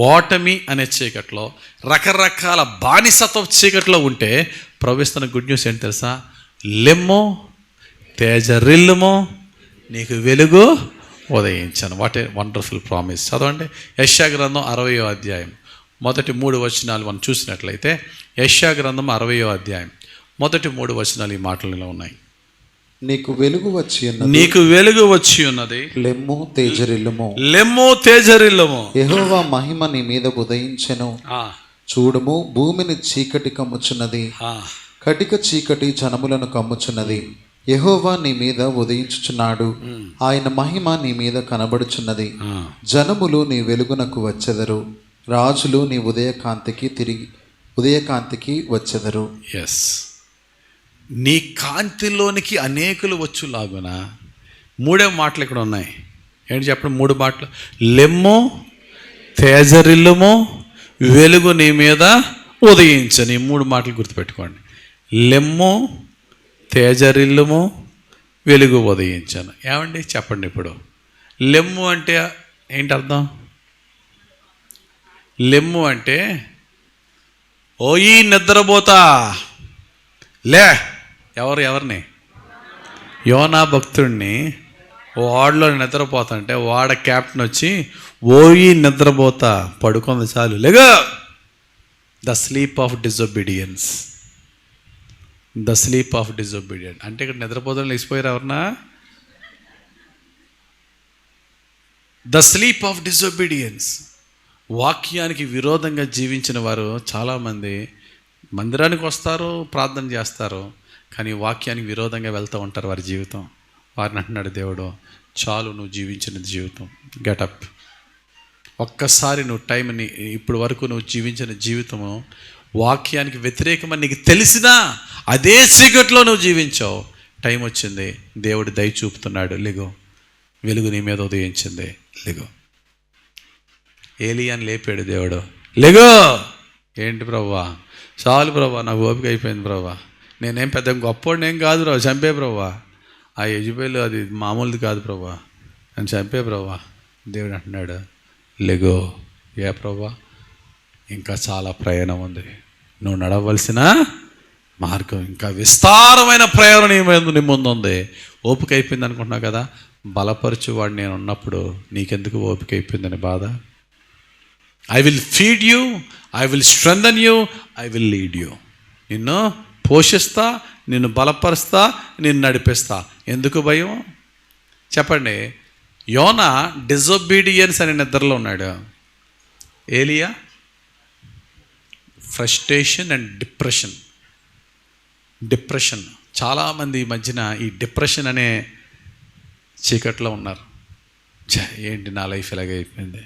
ఓటమి అనే చీకట్లో, రకరకాల బానిసత్వ చీకట్లో ఉంటే ప్రవేశిస్తున్న గుడ్ న్యూస్ ఏంటి తెలుసా? లెమ్మో తేజరిల్లుమో, నీకు వెలుగు ఉదయించాను. What a wonderful promise. చదవండి యెషయా గ్రంథం 60వ అధ్యాయం మొదటి 3 వచనాలు మనం చూసినట్లయితే, యెషయా గ్రంథం 60వ అధ్యాయం మొదటి 3 వచనాలు ఈ మాటలలో ఉన్నాయి. నీకు వెలుగు వచ్చి ఉన్నది, లెమ్ము తేజరిల్లుము. యెహోవా మహిమ నీ మీద ఉదయించెను. చూడుము, భూమిని చీకటి కమ్ముచున్నది, కటిక చీకటి జనములను కమ్ముచున్నది. యెహోవా నీ మీద ఉదయించుచున్నాడు, ఆయన మహిమ నీ మీద కనబడుచున్నది. జనములు నీ వెలుగునకు వచ్చెదరు, రాజులు నీ ఉదయకాంతికి వచ్చెదరు. ఎస్, నీ కాంతిలోనికి అనేకులు వచ్చులాగున. 3 మాటలు ఇక్కడ ఉన్నాయి. ఏంటి చెప్పండి? 3 మాటలు. లెమ్ము తేజరిల్లుము, వెలుగు నీ మీద ఉదయించని. 3 మాటలు గుర్తుపెట్టుకోండి. లెమ్ము, తేజరిల్లుము, వెలుగు ఉదయించను. ఏమండి చెప్పండి ఇప్పుడు. లెమ్ము అంటే ఏంటి అర్థం? లెమ్ము అంటే ఓయి నిద్రపోతా లే. ఎవరిని? యోనా భక్తుడిని వాడిలో నిద్రపోతుంటే వాడ క్యాప్టెన్ వచ్చి ఓయి నిద్రపోతా, పడుకుంది చాలు, లేగా. The sleep of disobedience. The sleep of disobedience అంటే ఇక్కడ నిద్రపోతాను లేచిపోయారు ఎవరన్నా? The sleep of disobedience. వాక్యానికి విరోధంగా జీవించిన వారు చాలామంది మందిరానికి వస్తారు, ప్రార్థన చేస్తారు, కానీ వాక్యానికి విరోధంగా వెళ్తూ ఉంటారు వారి జీవితం. వారిని అంటున్నాడు దేవుడు, చాలు నువ్వు జీవించిన జీవితం, గెటప్. ఒక్కసారి నువ్వు టైంని, ఇప్పుడు వరకు నువ్వు జీవించిన జీవితము వాక్యానికి వ్యతిరేకమని నీకు తెలిసినా అదే చీకట్లో నువ్వు జీవించావు. టైం వచ్చింది, దేవుడు దయ చూపుతున్నాడు, లెగో, వెలుగు నీ మీద ఉదయించింది, లెగో. ఏలియాని లేపాడు దేవుడు, లెగో. ఏంటి ప్రభువా? చాలు ప్రభువా, నాకు ఓపిక అయిపోయింది ప్రభువా, నేనేం పెద్ద గొప్పోడిని ఏం కాదు ప్రభు, చంపే ప్రభువా, ఆ యెజబెలు అది మామూలుది కాదు ప్రభువా, నన్ను చంపే ప్రభువా. దేవుడు అంటున్నాడు, లెగో. ఏ ప్రభువా? ఇంకా చాలా ప్రయాణం ఉంది, నువ్వు నడవలసిన మార్గం, ఇంకా విస్తారమైన ప్రయాణం నీ ముందు ఉంది. ఓపిక అయిపోయింది అనుకుంటున్నావు కదా, బలపరచువాడు నేను ఉన్నప్పుడు నీకెందుకు ఓపిక అయిపోయిందని బాధ? I will feed you, I will strengthen you, I will lead you. నిన్ను పోషిస్తా, నిన్ను బలపరుస్తా, నిన్ను నడిపిస్తా. ఎందుకు భయం చెప్పండి? యోనా డిజొబీడియన్స్ అనే నిద్రలో ఉన్నాడు. ఏలియా ఫ్రస్ట్రేషన్ అండ్ డిప్రెషన్. చాలామంది ఈ మధ్యన ఈ డిప్రెషన్ అనే చీకట్లో ఉన్నారు. ఏంటి నా లైఫ్ ఇలాగైపోయింది,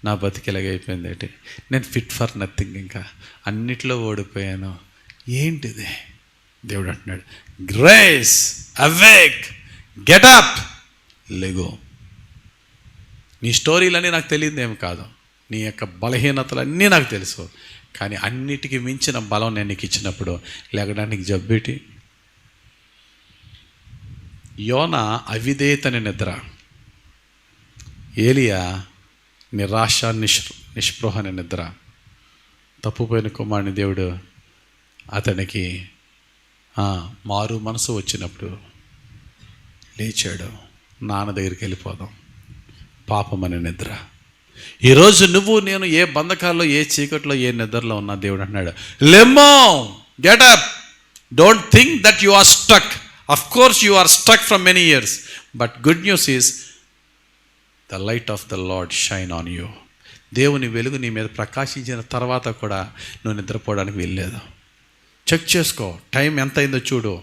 నా బతికి ఇలాగైపోయింది, ఏంటి నేను ఫిట్ ఫర్ నథింగ్, ఇంకా అన్నిట్లో ఓడిపోయాను, ఏంటిది? దేవుడు అంటున్నాడు, గ్రేస్, అవేక్, గెటప్, లెగో. నీ స్టోరీలన్నీ నాకు తెలియదేమి కాదు, నీ యొక్క బలహీనతలన్నీ నాకు తెలుసు, కానీ అన్నిటికీ మించిన బలం నేను నీకు ఇచ్చినప్పుడు లేకడానికి జబ్బేటి. యోనా అవిధేయతని నిద్ర, ఏలియా నిరాశ నిస్పృహని నిద్ర. తప్పుపోయిన కుమారుని దేవుడు అతనికి మారు మనసు వచ్చినప్పుడు లేచాడు, నాన్న దగ్గరికి వెళ్ళిపోదాం, పాపం అనే నిద్ర. ఈరోజు నువ్వు నేను ఏ బంధకాల్లో, ఏ చీకట్లో, ఏ నిద్రలో ఉన్నా దేవుడు అంటున్నాడు, లెమ్మో, get up. Don't think that you are stuck. Of course you are stuck from many years, but good news is the light of the lord shine on you. దేవుని వెలుగు నీ మీద ప్రకాశించిన తర్వాత కూడా నువ్వు నిద్రపోవడానికి వెళ్ళలేదు. చెక్ చేసుకో, టైం ఎంత అయిందో చూడు.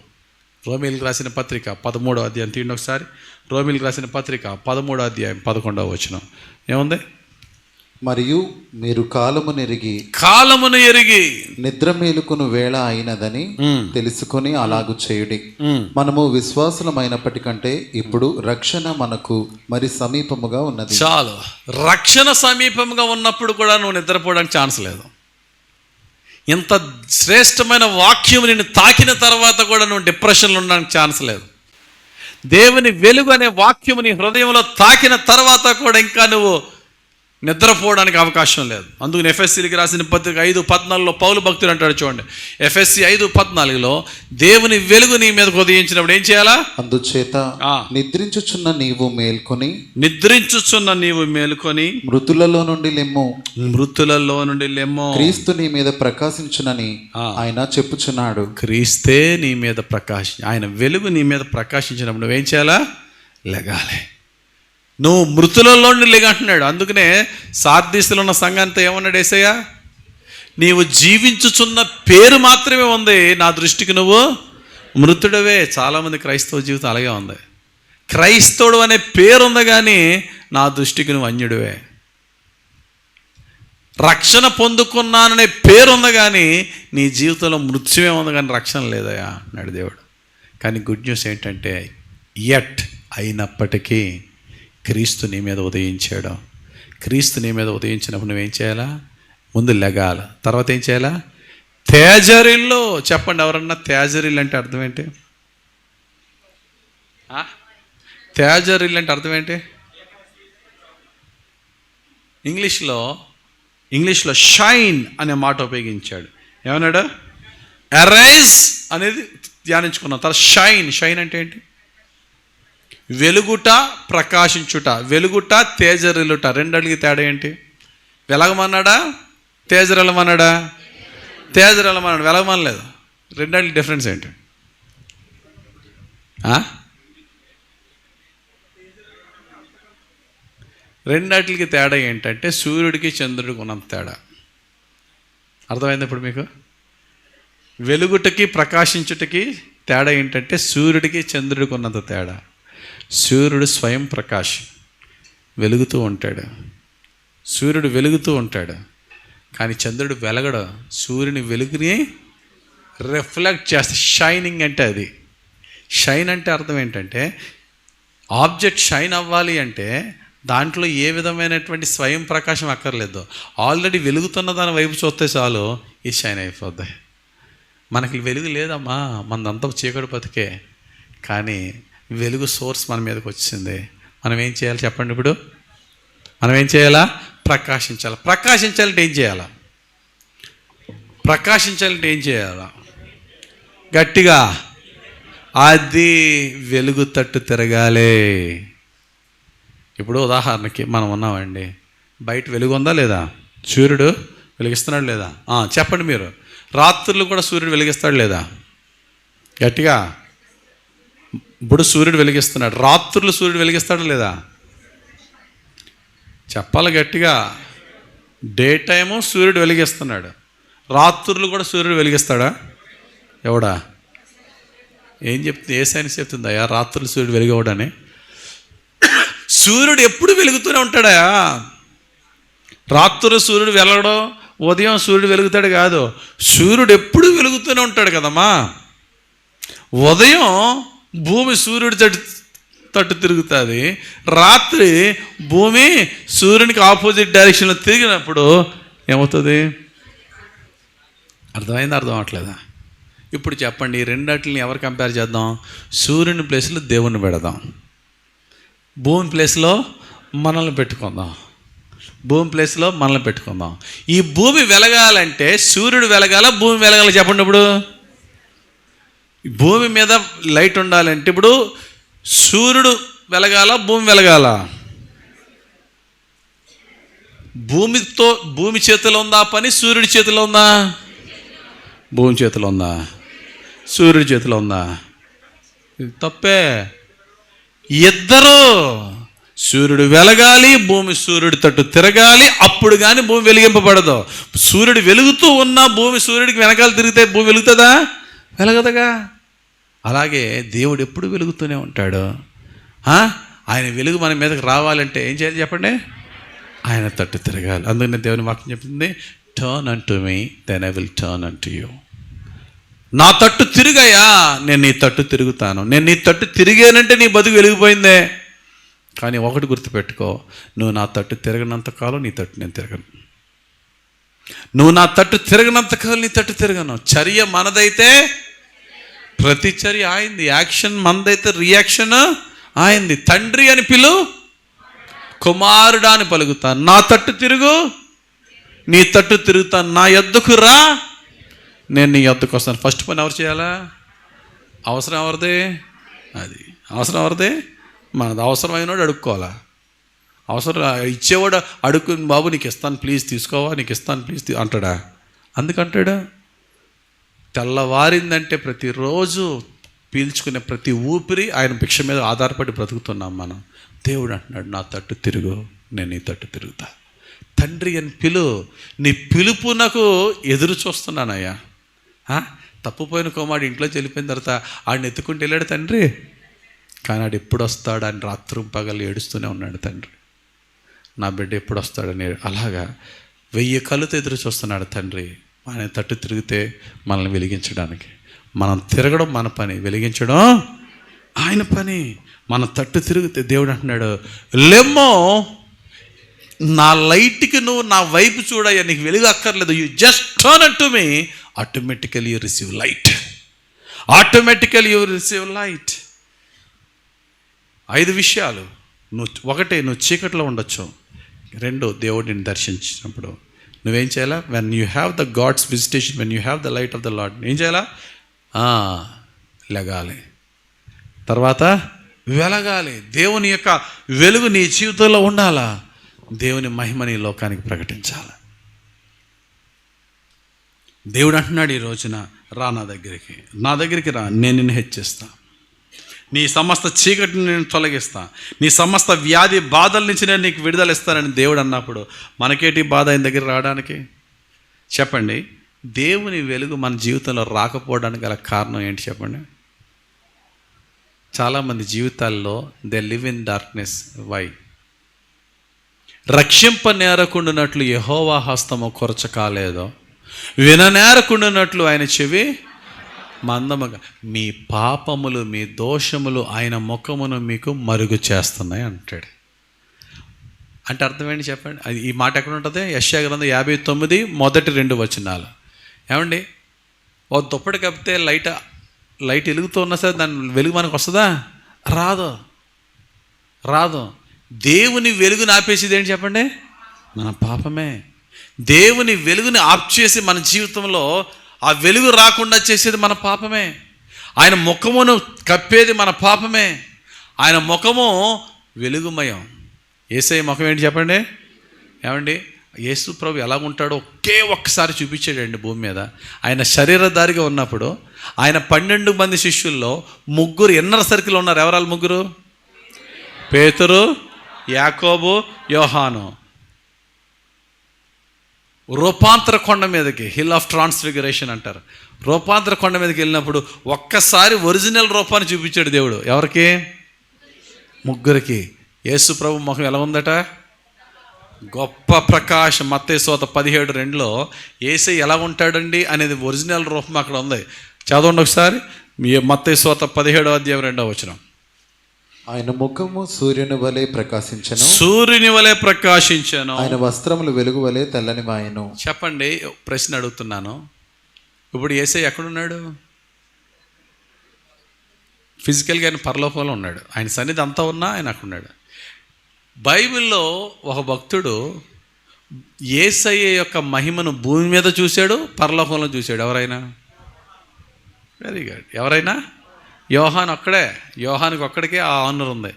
రోమీలకు రాసిన పత్రిక 13వ అధ్యాయం తీయండి ఒకసారి. రోమీలకు రాసిన పత్రిక 13వ అధ్యాయం 11వ వచనం ఏముంది? మరియు మీరు కాలమును ఎరిగి నిద్ర మేలుకును వేళ అయినదని తెలుసుకొని అలాగు చేయుడి. మనము విశ్వాసులమైనప్పటికంటే ఇప్పుడు రక్షణ మనకు మరి సమీపముగా ఉన్నది. చాలు, రక్షణ సమీపముగా ఉన్నప్పుడు కూడా నువ్వు నిద్రపోవడానికి ఛాన్స్ లేదు. ఇంత శ్రేష్టమైన వాక్యం నిన్ను తాకిన తర్వాత కూడా నువ్వు డిప్రెషన్లో ఉండడానికి ఛాన్స్ లేదు. దేవుని వెలుగు అనే వాక్యము నీ హృదయంలో తాకిన తర్వాత కూడా ఇంకా నువ్వు నిద్రపోవడానికి అవకాశం లేదు. అందుకని ఎఫ్ఎస్సీకి రాసిన పత్రిక 5:14 పౌలు భక్తుడు అంటాడు చూడండి. ఎఫ్ఎస్సీ 5:14 దేవుని వెలుగు నీ మీద ఉదయించినప్పుడు ఏం చేయాలా? అందుచేత నిద్రించుచున్న నీవు మేల్కొని మృతులలో నుండి లెమ్ము, క్రీస్తు నీ మీద ప్రకాశించునని ఆయన చెప్పుచున్నాడు. క్రీస్తే నీ మీద ఆయన వెలుగు నీ మీద ప్రకాశించినప్పుడు నువ్వేం చేయాలా? లెగాలి. నువ్వు మృతులలో నుండి లేగంటున్నాడు. అందుకనే సార్దీసులో ఉన్న సంఘంతో ఏమన్నాడు యేసయ్య? నీవు జీవించుచున్న పేరు మాత్రమే ఉంది, నా దృష్టికి నువ్వు మృతుడవే. చాలామంది క్రైస్తవ జీవితం అలాగే ఉంది. క్రైస్తవుడు అనే పేరు ఉంది కానీ నా దృష్టికి నువ్వు అన్యుడివే. రక్షణ పొందుకున్నాననే పేరు ఉంది కానీ నీ జీవితంలో మృత్యువే ఉంది కానీ రక్షణ లేదయా అన్నాడు దేవుడు. కానీ గుడ్ న్యూస్ ఏంటంటే అయినప్పటికీ క్రీస్తు నీ మీద ఉదయించాడు. క్రీస్తు నీ మీద ఉదయించినప్పుడు నువ్వేం చేయాలా? ముందు లెగాల, తర్వాత ఏం చేయాలా? తేజరిల్లు. చెప్పండి ఎవరన్నా, తేజరిల్లు అంటే అర్థం ఏంటి? తేజరిల్లు అంటే అర్థం ఏంటి? ఇంగ్లీష్లో షైన్ అనే మాట ఉపయోగించాడు. ఏమన్నాడు? అరైజ్ అనేది ధ్యానించుకున్నాం. తర్వాత షైన్ అంటే ఏంటి? వెలుగుట, ప్రకాశించుట. వెలుగుట, తేజరిల్లుట, రెండడికి తేడా ఏంటి? వెలగమన్నాడా? తేజరిల్లమన్నాడా? తేజరిల్లమన్నాడు, వెలగమనలేదు. రెండడికి డిఫరెన్స్ ఏంటి? రెండట్లకి తేడా ఏంటంటే సూర్యుడికి చంద్రుడికి ఉన్నంత తేడా. అర్థమైంది ఇప్పుడు మీకు? వెలుగుటకి ప్రకాశించుటకి తేడా ఏంటంటే సూర్యుడికి చంద్రుడికి ఉన్నంత తేడా. సూర్యుడు స్వయం ప్రకాశం, వెలుగుతూ ఉంటాడు. సూర్యుడు వెలుగుతూ ఉంటాడు, కానీ చంద్రుడు వెలగడు. సూర్యుని వెలుగుని రిఫ్లెక్ట్ చేస్తే షైనింగ్ అంటే అది. షైన్ అంటే అర్థం ఏంటంటే ఆబ్జెక్ట్ షైన్ అవ్వాలి అంటే దాంట్లో ఏ విధమైనటువంటి స్వయం ప్రకాశం అక్కర్లేదు. ఆల్రెడీ వెలుగుతున్న దాని వైపు చూస్తే చాలు ఈ షైన్ అయిపోద్ది. మనకి వెలుగు లేదమ్మా, మనదంతా చీకటి బతికే. కానీ వెలుగు సోర్స్ మన మీదకి వచ్చింది. మనం ఏం చేయాలి చెప్పండి? ఇప్పుడు మనం ఏం చేయాలా? ప్రకాశించాలి. ప్రకాశించాలంటే ఏం చేయాలా? ప్రకాశించాలంటే ఏం చేయాలా? గట్టిగా అది వెలుగు తట్టు తిరగాలి. ఇప్పుడు ఉదాహరణకి మనం ఉన్నామండి, బయట వెలుగు ఉందా లేదా? సూర్యుడు వెలిగిస్తున్నాడు లేదా? చెప్పండి మీరు. రాత్రులు కూడా సూర్యుడు వెలిగిస్తాడు లేదా? గట్టిగా. ఇప్పుడు సూర్యుడు వెలిగిస్తున్నాడు, రాత్రులు సూర్యుడు వెలిగిస్తాడు లేదా? చెప్పాలి గట్టిగా. డే టైము సూర్యుడు వెలిగిస్తున్నాడు, రాత్రులు కూడా సూర్యుడు వెలిగిస్తాడా? ఎవడా? ఏం చెప్తుంది? ఏ సైన్స్ చెప్తుందయ్యా రాత్రులు సూర్యుడు వెలిగవడని? సూర్యుడు ఎప్పుడు వెలుగుతూనే ఉంటాడా? రాత్రులు సూర్యుడు వెలగడం, ఉదయం సూర్యుడు వెలుగుతాడు కాదు. సూర్యుడు ఎప్పుడు వెలుగుతూనే ఉంటాడు కదమ్మా. ఉదయం భూమి సూర్యుడి తట్టు తిరుగుతుంది, రాత్రి భూమి సూర్యునికి ఆపోజిట్ డైరెక్షన్లో తిరిగినప్పుడు ఏమవుతుంది? అర్థమైంది? అర్థం అవట్లేదా? ఇప్పుడు చెప్పండి, ఈ రెండట్లని ఎవరు కంపేర్ చేద్దాం? సూర్యుని ప్లేస్లో దేవుణ్ణి పెడదాం, భూమి ప్లేస్లో మనల్ని పెట్టుకుందాం. భూమి ప్లేస్లో మనల్ని పెట్టుకుందాం. ఈ భూమి వెలగాలంటే సూర్యుడు వెలగాల, భూమి వెలగాల? చెప్పండి. ఇప్పుడు భూమి మీద లైట్ ఉండాలంటే ఇప్పుడు సూర్యుడు వెలగాల, భూమి వెలగాల? భూమి చేతిలో ఉందా పని? సూర్యుడి చేతిలో ఉందా? భూమి చేతిలో ఉందా? సూర్యుడి చేతిలో ఉందా? ఇది తప్పే. ఇద్దరు, సూర్యుడు వెలగాలి, భూమి సూర్యుడి తట్టు తిరగాలి, అప్పుడు కానీ భూమి వెలిగింపబడదు. సూర్యుడు వెలుగుతూ ఉన్నా భూమి సూర్యుడికి వెనకాల తిరిగితే భూమి వెలుగుతుందా? వెలగదుగా. అలాగే దేవుడు ఎప్పుడు వెలుగుతూనే ఉంటాడు. ఆయన వెలుగు మన మీదకి రావాలంటే ఏం చేయాలి చెప్పండి? ఆయన తట్టు తిరగాలి. అందుకని దేవుని వాక్యం చెప్తుంది, turn unto me then I will turn unto you. నా తట్టు తిరుగయ్యా, నేను నీ తట్టు తిరుగుతాను. నేను నీ తట్టు తిరిగానంటే నీ బతుకు వెలిగిపోయిందే. కానీ ఒకటి గుర్తుపెట్టుకో, నువ్వు నా తట్టు తిరగనంతకాలం నీ తట్టు నేను తిరగను. నువ్వు నా తట్టు తిరగనంతకాలం నీ తట్టు తిరగను. చర్య మనదైతే ప్రతి చర్య ఆయింది, యాక్షన్ మనదైతే రియాక్షన్ ఆయింది. తండ్రి అని పిలు, కుమారుడా అని పలుకుతాను. నా తట్టు తిరుగు, నీ తట్టు తిరుగుతాను. నా యొద్దకు రా, నేను నీ యొద్దకు వస్తాను. ఫస్ట్ పని ఎవరు చేయాలా? అవసరం ఎవరిది? అది అవసరం ఎవరిది? మనది. అవసరమైనవాడు అడుక్కోవాలా. అవసరం ఇచ్చేవాడు అడుక్కుని, బాబు నీకు ఇస్తాను ప్లీజ్ తీసుకోవా, నీకు ఇస్తాను ప్లీజ్ అంటాడా? అందుకంటాడా? తెల్లవారిందంటే ప్రతిరోజు పీల్చుకునే ప్రతి ఊపిరి ఆయన భిక్ష మీద ఆధారపడి బ్రతుకుతున్నాం మనం. దేవుడు అంటున్నాడు, నా తట్టు తిరుగు, నేను నీ తట్టు తిరుగుతా. తండ్రి అని పిలు. నీ పిలుపు నాకు ఎదురు చూస్తున్నానయ్యా. తప్పుపోయిన కుమారుడు ఇంట్లో వెళ్ళిపోయిన తర్వాత ఆడిని ఎత్తుకుంటూ వెళ్ళాడు తండ్రి. కానీ ఆడు ఎప్పుడు వస్తాడు అని రాత్రి పగలు ఏడుస్తూనే ఉన్నాడు తండ్రి. నా బిడ్డ ఎప్పుడు వస్తాడని అలాగా 1000 కళ్ళతో ఎదురు చూస్తున్నాడు తండ్రి. ఆయన తట్టు తిరిగితే మనల్ని వెలిగించడానికి. మనం తిరగడం మన పని, వెలిగించడం ఆయన పని. మన తట్టు తిరిగితే దేవుడు అంటున్నాడు, లెమ్మో నా లైట్కి నువ్వు నా వైపు చూడయ్యా, నీకు వెలుగు అక్కర్లేదు. You just turn to me, automatically you receive light. Automatically you receive light. 5 విషయాలు. నువ్వు చీకట్లో ఉండొచ్చు. 2, దేవుడు నిన్ను దర్శించినప్పుడు నువ్వేం చేయాలా? When you have the God's visitation, when you have the light of the Lord, ఏం చేయాలా? లెగాలి. తర్వాత వెలగాలి. దేవుని యొక్క వెలుగు నీ జీవితంలో ఉండాలా. దేవుని మహిమని లోకానికి ప్రకటించాలి. దేవుడు అంటున్నాడు ఈ రోజున, రా నా దగ్గరికి రా, నేను నిన్ను హెచ్చిస్తా, నీ సమస్త చీకటిని నేను తొలగిస్తా, నీ సమస్త వ్యాధి బాధల నుంచి నేను నీకు విడుదల ఇస్తానని దేవుడు అన్నప్పుడు మనకేటి బాధ ఆయన దగ్గర రావడానికి? చెప్పండి. దేవుని వెలుగు మన జీవితంలో రాకపోవడానికి గల కారణం ఏంటి చెప్పండి? చాలామంది జీవితాల్లో they live in darkness. Why? రక్షింపనేరకుండానట్లు యెహోవా హస్తము కొరచ కాలేదో, విననేరకుండానట్లు ఆయన చెవి మందముగా, మీ పాపములు మీ దోషములు ఆయన ముఖమును మీకు మరుగు చేస్తున్నాయి అంటాడు. అంటే అర్థం ఏంటి చెప్పండి? అది ఈ మాట ఎక్కడ ఉంటుంది? యెషయా గ్రంథం 59 మొదటి 2 వచనాలు. ఏమండి, ఓ దుప్పటి కప్పితే లైట్ వెలుగుతూ ఉన్నా సరే దాని వెలుగు మనకు వస్తుందా? రాదు. దేవుని వెలుగుని ఆపేసేది ఏంటి చెప్పండి? మన పాపమే. దేవుని వెలుగుని ఆఫ్ చేసి మన జీవితంలో ఆ వెలుగు రాకుండా చేసేది మన పాపమే. ఆయన ముఖమును కప్పేది మన పాపమే. ఆయన ముఖము వెలుగుమయం. యేసయ్య ముఖం ఏంటి చెప్పండి? ఏమండి, యేసు ప్రభు ఎలా ఉంటాడో ఒక్కసారి చూపించాడండి భూమి మీద. ఆయన శరీరధారిగా ఉన్నప్పుడు ఆయన 12 మంది శిష్యుల్లో 3 ఇన్నర్ సర్కిల్ ఉన్నారు. ఎవరాలు 3? పేతురు, యాకోబు, యోహాను. రూపాంతర కొండ మీదకి, హిల్ ఆఫ్ ట్రాన్స్ఫిగరేషన్ అంటారు, రూపాంతర కొండ మీదకి వెళ్ళినప్పుడు ఒక్కసారి ఒరిజినల్ రూపాన్ని చూపించాడు దేవుడు. ఎవరికి? 3కి. యేసు ప్రభు ముఖం ఎలా ఉందట? గొప్ప ప్రకాశం. మత్తయి సువార్త 17:2లో యేసయ్య ఎలా ఉంటాడండి అనేది ఒరిజినల్ రూపం అక్కడ ఉంది. చదవండి ఒకసారి. మత్తయి సువార్త 17:2. ఆయన ముఖము సూర్యుని వలె ప్రకాశించెను. ఆయన వస్త్రములు వెలుగు వలె తెల్లని మాయెను. చెప్పండి, ప్రశ్న అడుగుతున్నాను. ఇప్పుడు యేసయ్య ఎక్కడున్నాడు? ఫిజికల్గా ఆయన పరలోకంలో ఉన్నాడు. ఆయన సన్నిధి అంతా ఉన్నా ఆయన అక్కడ ఉన్నాడు. బైబిల్లో ఒక భక్తుడు యేసయ్య యొక్క మహిమను భూమి మీద చూశాడు, పరలోకంలో చూశాడు. ఎవరైనా? Very good. ఎవరైనా? యోహాను ఒక్కడే. యోహానికి ఒక్కడికే ఆ ఆనర్ ఉంది.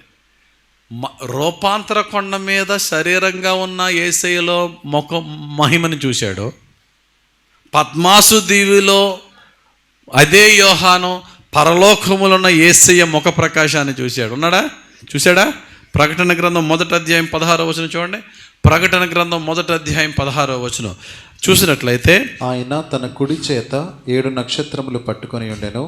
రూపాంతర కొండ మీద శరీరంగా ఉన్న యేసయ్యలో మహిమని చూశాడు. పద్మాసు దీవిలో అదే యోహాను పరలోకములో ఉన్న యేసయ్య ముఖ ప్రకాశాన్ని చూశాడా? ప్రకటన గ్రంథం 1వ అధ్యాయం 16వ వచనం చూడండి. ప్రకటన గ్రంథం 1వ అధ్యాయం 16వ వచనం చూసినట్లయితే, ఆయన తన కుడి చేత 7 నక్షత్రములు పట్టుకొని ఉండెను.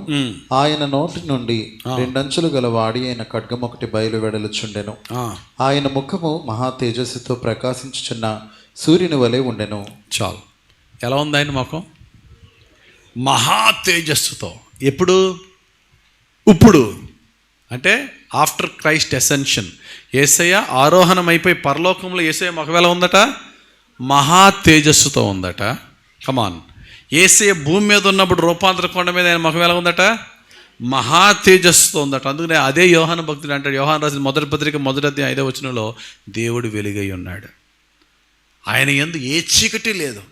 ఆయన నోటి నుండి 2 అంచులు గల వాడి అయిన ఖడ్గం ఒకటి బయలు వెడలుచుండెను. ఆయన ముఖము మహా తేజస్సుతో ప్రకాశించుచున్న సూర్యుని వలె ఉండెను. చాలు. ఎలా ఉంది ఆయన ముఖం? మహా తేజస్సుతో. ఇప్పుడు అంటే ఆఫ్టర్ క్రైస్ట్ అసెన్షన్, యేసయ్య ఆరోహణం అయిపోయి పరలోకంలో యేసయ్య ముఖం ఎలా ఉందట? మహా తేజస్సుతో ఉందట. కమాన్. యేసయ్య భూమి మీద ఉన్నప్పుడు రూపాంతర కొండ మీద ఆయన ముఖం ఎలా ఉందట? మహా తేజస్సుతో ఉందట. అందుకనే అదే యోహాను భక్తుడు అంటాడు, యోహాను రాసిన 1వ పత్రిక 1వ అధ్యాయం 5వ వచనంలో, దేవుడు వెలుగై ఉన్నాడు, ఆయన యందు ఏ చీకటి లేదు,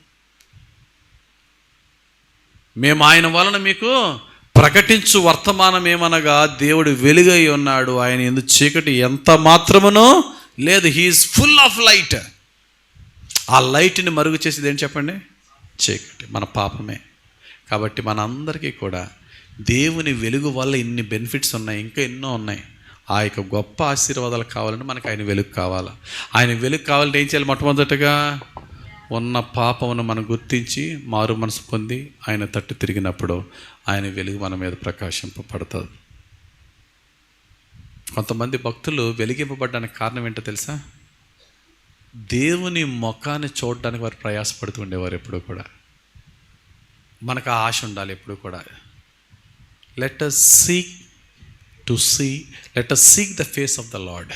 మేము ఆయన వలన మీకు ప్రకటించు వర్తమానం ఏమనగా దేవుడు వెలుగై ఉన్నాడు, ఆయన యందు చీకటి ఎంత మాత్రమునో లేదు. He is full of light. ఆ లైట్ని మరుగు చేసేది ఏంటి చెప్పండి? చీకటి, మన పాపమే. కాబట్టి మనందరికీ కూడా దేవుని వెలుగు వల్ల ఇన్ని బెనిఫిట్స్ ఉన్నాయి, ఇంకా ఎన్నో ఉన్నాయి. ఆ యొక్క గొప్ప ఆశీర్వాదాలు కావాలంటే మనకు ఆయన వెలుగు కావాలా. ఆయన వెలుగు కావాలంటే ఏం చేయాలి? మొట్టమొదటిగా ఉన్న పాపమును మనం గుర్తించి మారు మనసు పొంది ఆయన తట్టు తిరిగినప్పుడు ఆయన వెలుగు మన మీద ప్రకాశింపబడుతుంది. కొంతమంది భక్తులు వెలిగింపబడడానికి కారణం ఏంటో తెలుసా? దేవుని ముఖాన్ని చూడడానికి వారు ప్రయాసపడుతూ ఉండేవారు. ఎప్పుడు కూడా మనకు ఆ ఆశ ఉండాలి. ఎప్పుడు కూడా let us seek the face of the Lord.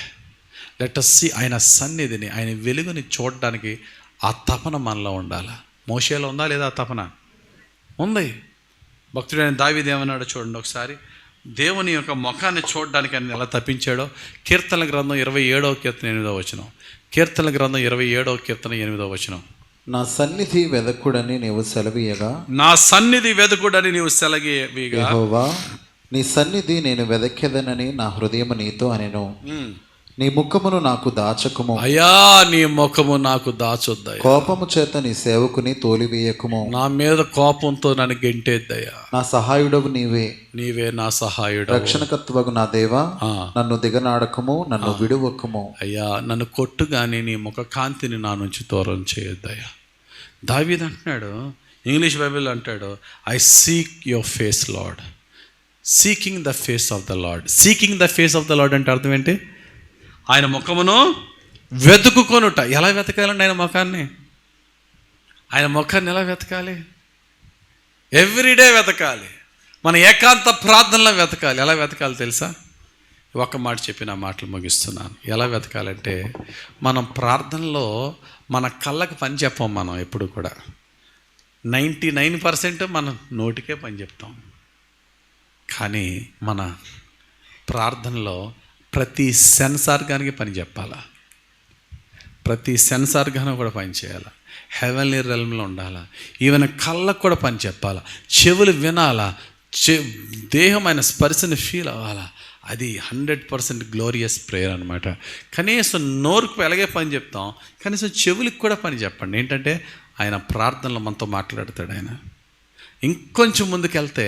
let us see ఆయన సన్నిధిని, ఆయన వెలుగుని చూడడానికి ఆ తపన మనలో ఉండాలి. మోషేలో ఉందా లేదా ఆ తపన? ఉంది. భక్తుడైన దావీదు ఏమన్నాడో చూడండి ఒకసారి. దేవుని యొక్క ముఖాన్ని చూడడానికి ఆయన ఎలా తప్పించాడో. కీర్తనల గ్రంథం 27వ కీర్తన 8వ వచనం. కీర్తనల గ్రంథం 27వ కీర్తన 8వ వచనం. నా సన్నిధి వెదకుడని నీవు సెలవీయగా, నా సన్నిధి వెదకుడని నీవు సెలవీయగా, యెహోవా నీ సన్నిధి నేను వెదకెదనని నా హృదయము నీతో అనెను. నీ ముఖమును నాకు దాచకుము, అయ్యా నీ ముఖము నాకు దాచొద్దయ్యా. కోపము చేత నీ సేవకుని తోలివేయకుము, నా మీద కోపంతో నన్ను గెంటేద్దయ్యా. నా సహాయుడవు నీవే, నీవే నా సహాయుడు. రక్షణకర్తవగు నా దేవా, నన్ను దిగనాడకము, నన్ను విడువకము. అయ్యా నన్ను కొట్టు కానీ నీ ముఖ కాంతిని నా నుంచి దూరం చేయొద్దయ్యా. దావీదు అంటున్నాడు, ఇంగ్లీష్ బైబిల్ అంటాడు, I seek your face lord. Seeking the face of the lord. Seeking the face of the lord అంటే అర్థం ఏంటి? ఆయన ముఖమును వెతుకుకొనుట. ఎలా వెతకాలండి ఆయన ముఖాన్ని? ఆయన ముఖాన్ని ఎలా వెతకాలి? ఎవ్రీడే వెతకాలి. మన ఏకాంత ప్రార్థనలో వెతకాలి. ఎలా వెతకాలి తెలుసా? ఒక్క మాట చెప్పి నా మాటలు ముగిస్తున్నాను. ఎలా వెతకాలంటే, మనం ప్రార్థనలో మన కళ్ళకి పని చెప్పం. మనం ఎప్పుడు కూడా 99% మనం నోటికే పని చెప్తాం. కానీ మన ప్రార్థనలో ప్రతి సెన్సార్గానికి పని చెప్పాలా. ప్రతి సెన్సార్గాను కూడా పని చేయాలా. హెవెన్లీ రెల్మ్లో ఉండాలా. ఈవెన్ కళ్ళకు కూడా పని చెప్పాలా. చెవులు వినాలా. దేహం ఆయన స్పర్శని ఫీల్ అవ్వాలా. అది 100% గ్లోరియస్ ప్రేయర్ అనమాట. కనీసం నోరుకు ఎలాగే పని చెప్తాం, కనీసం చెవులకు కూడా పని చెప్పండి. ఏంటంటే ఆయన ప్రార్థనలో మనతో మాట్లాడతాడు. ఆయన ఇంకొంచెం ముందుకెళ్తే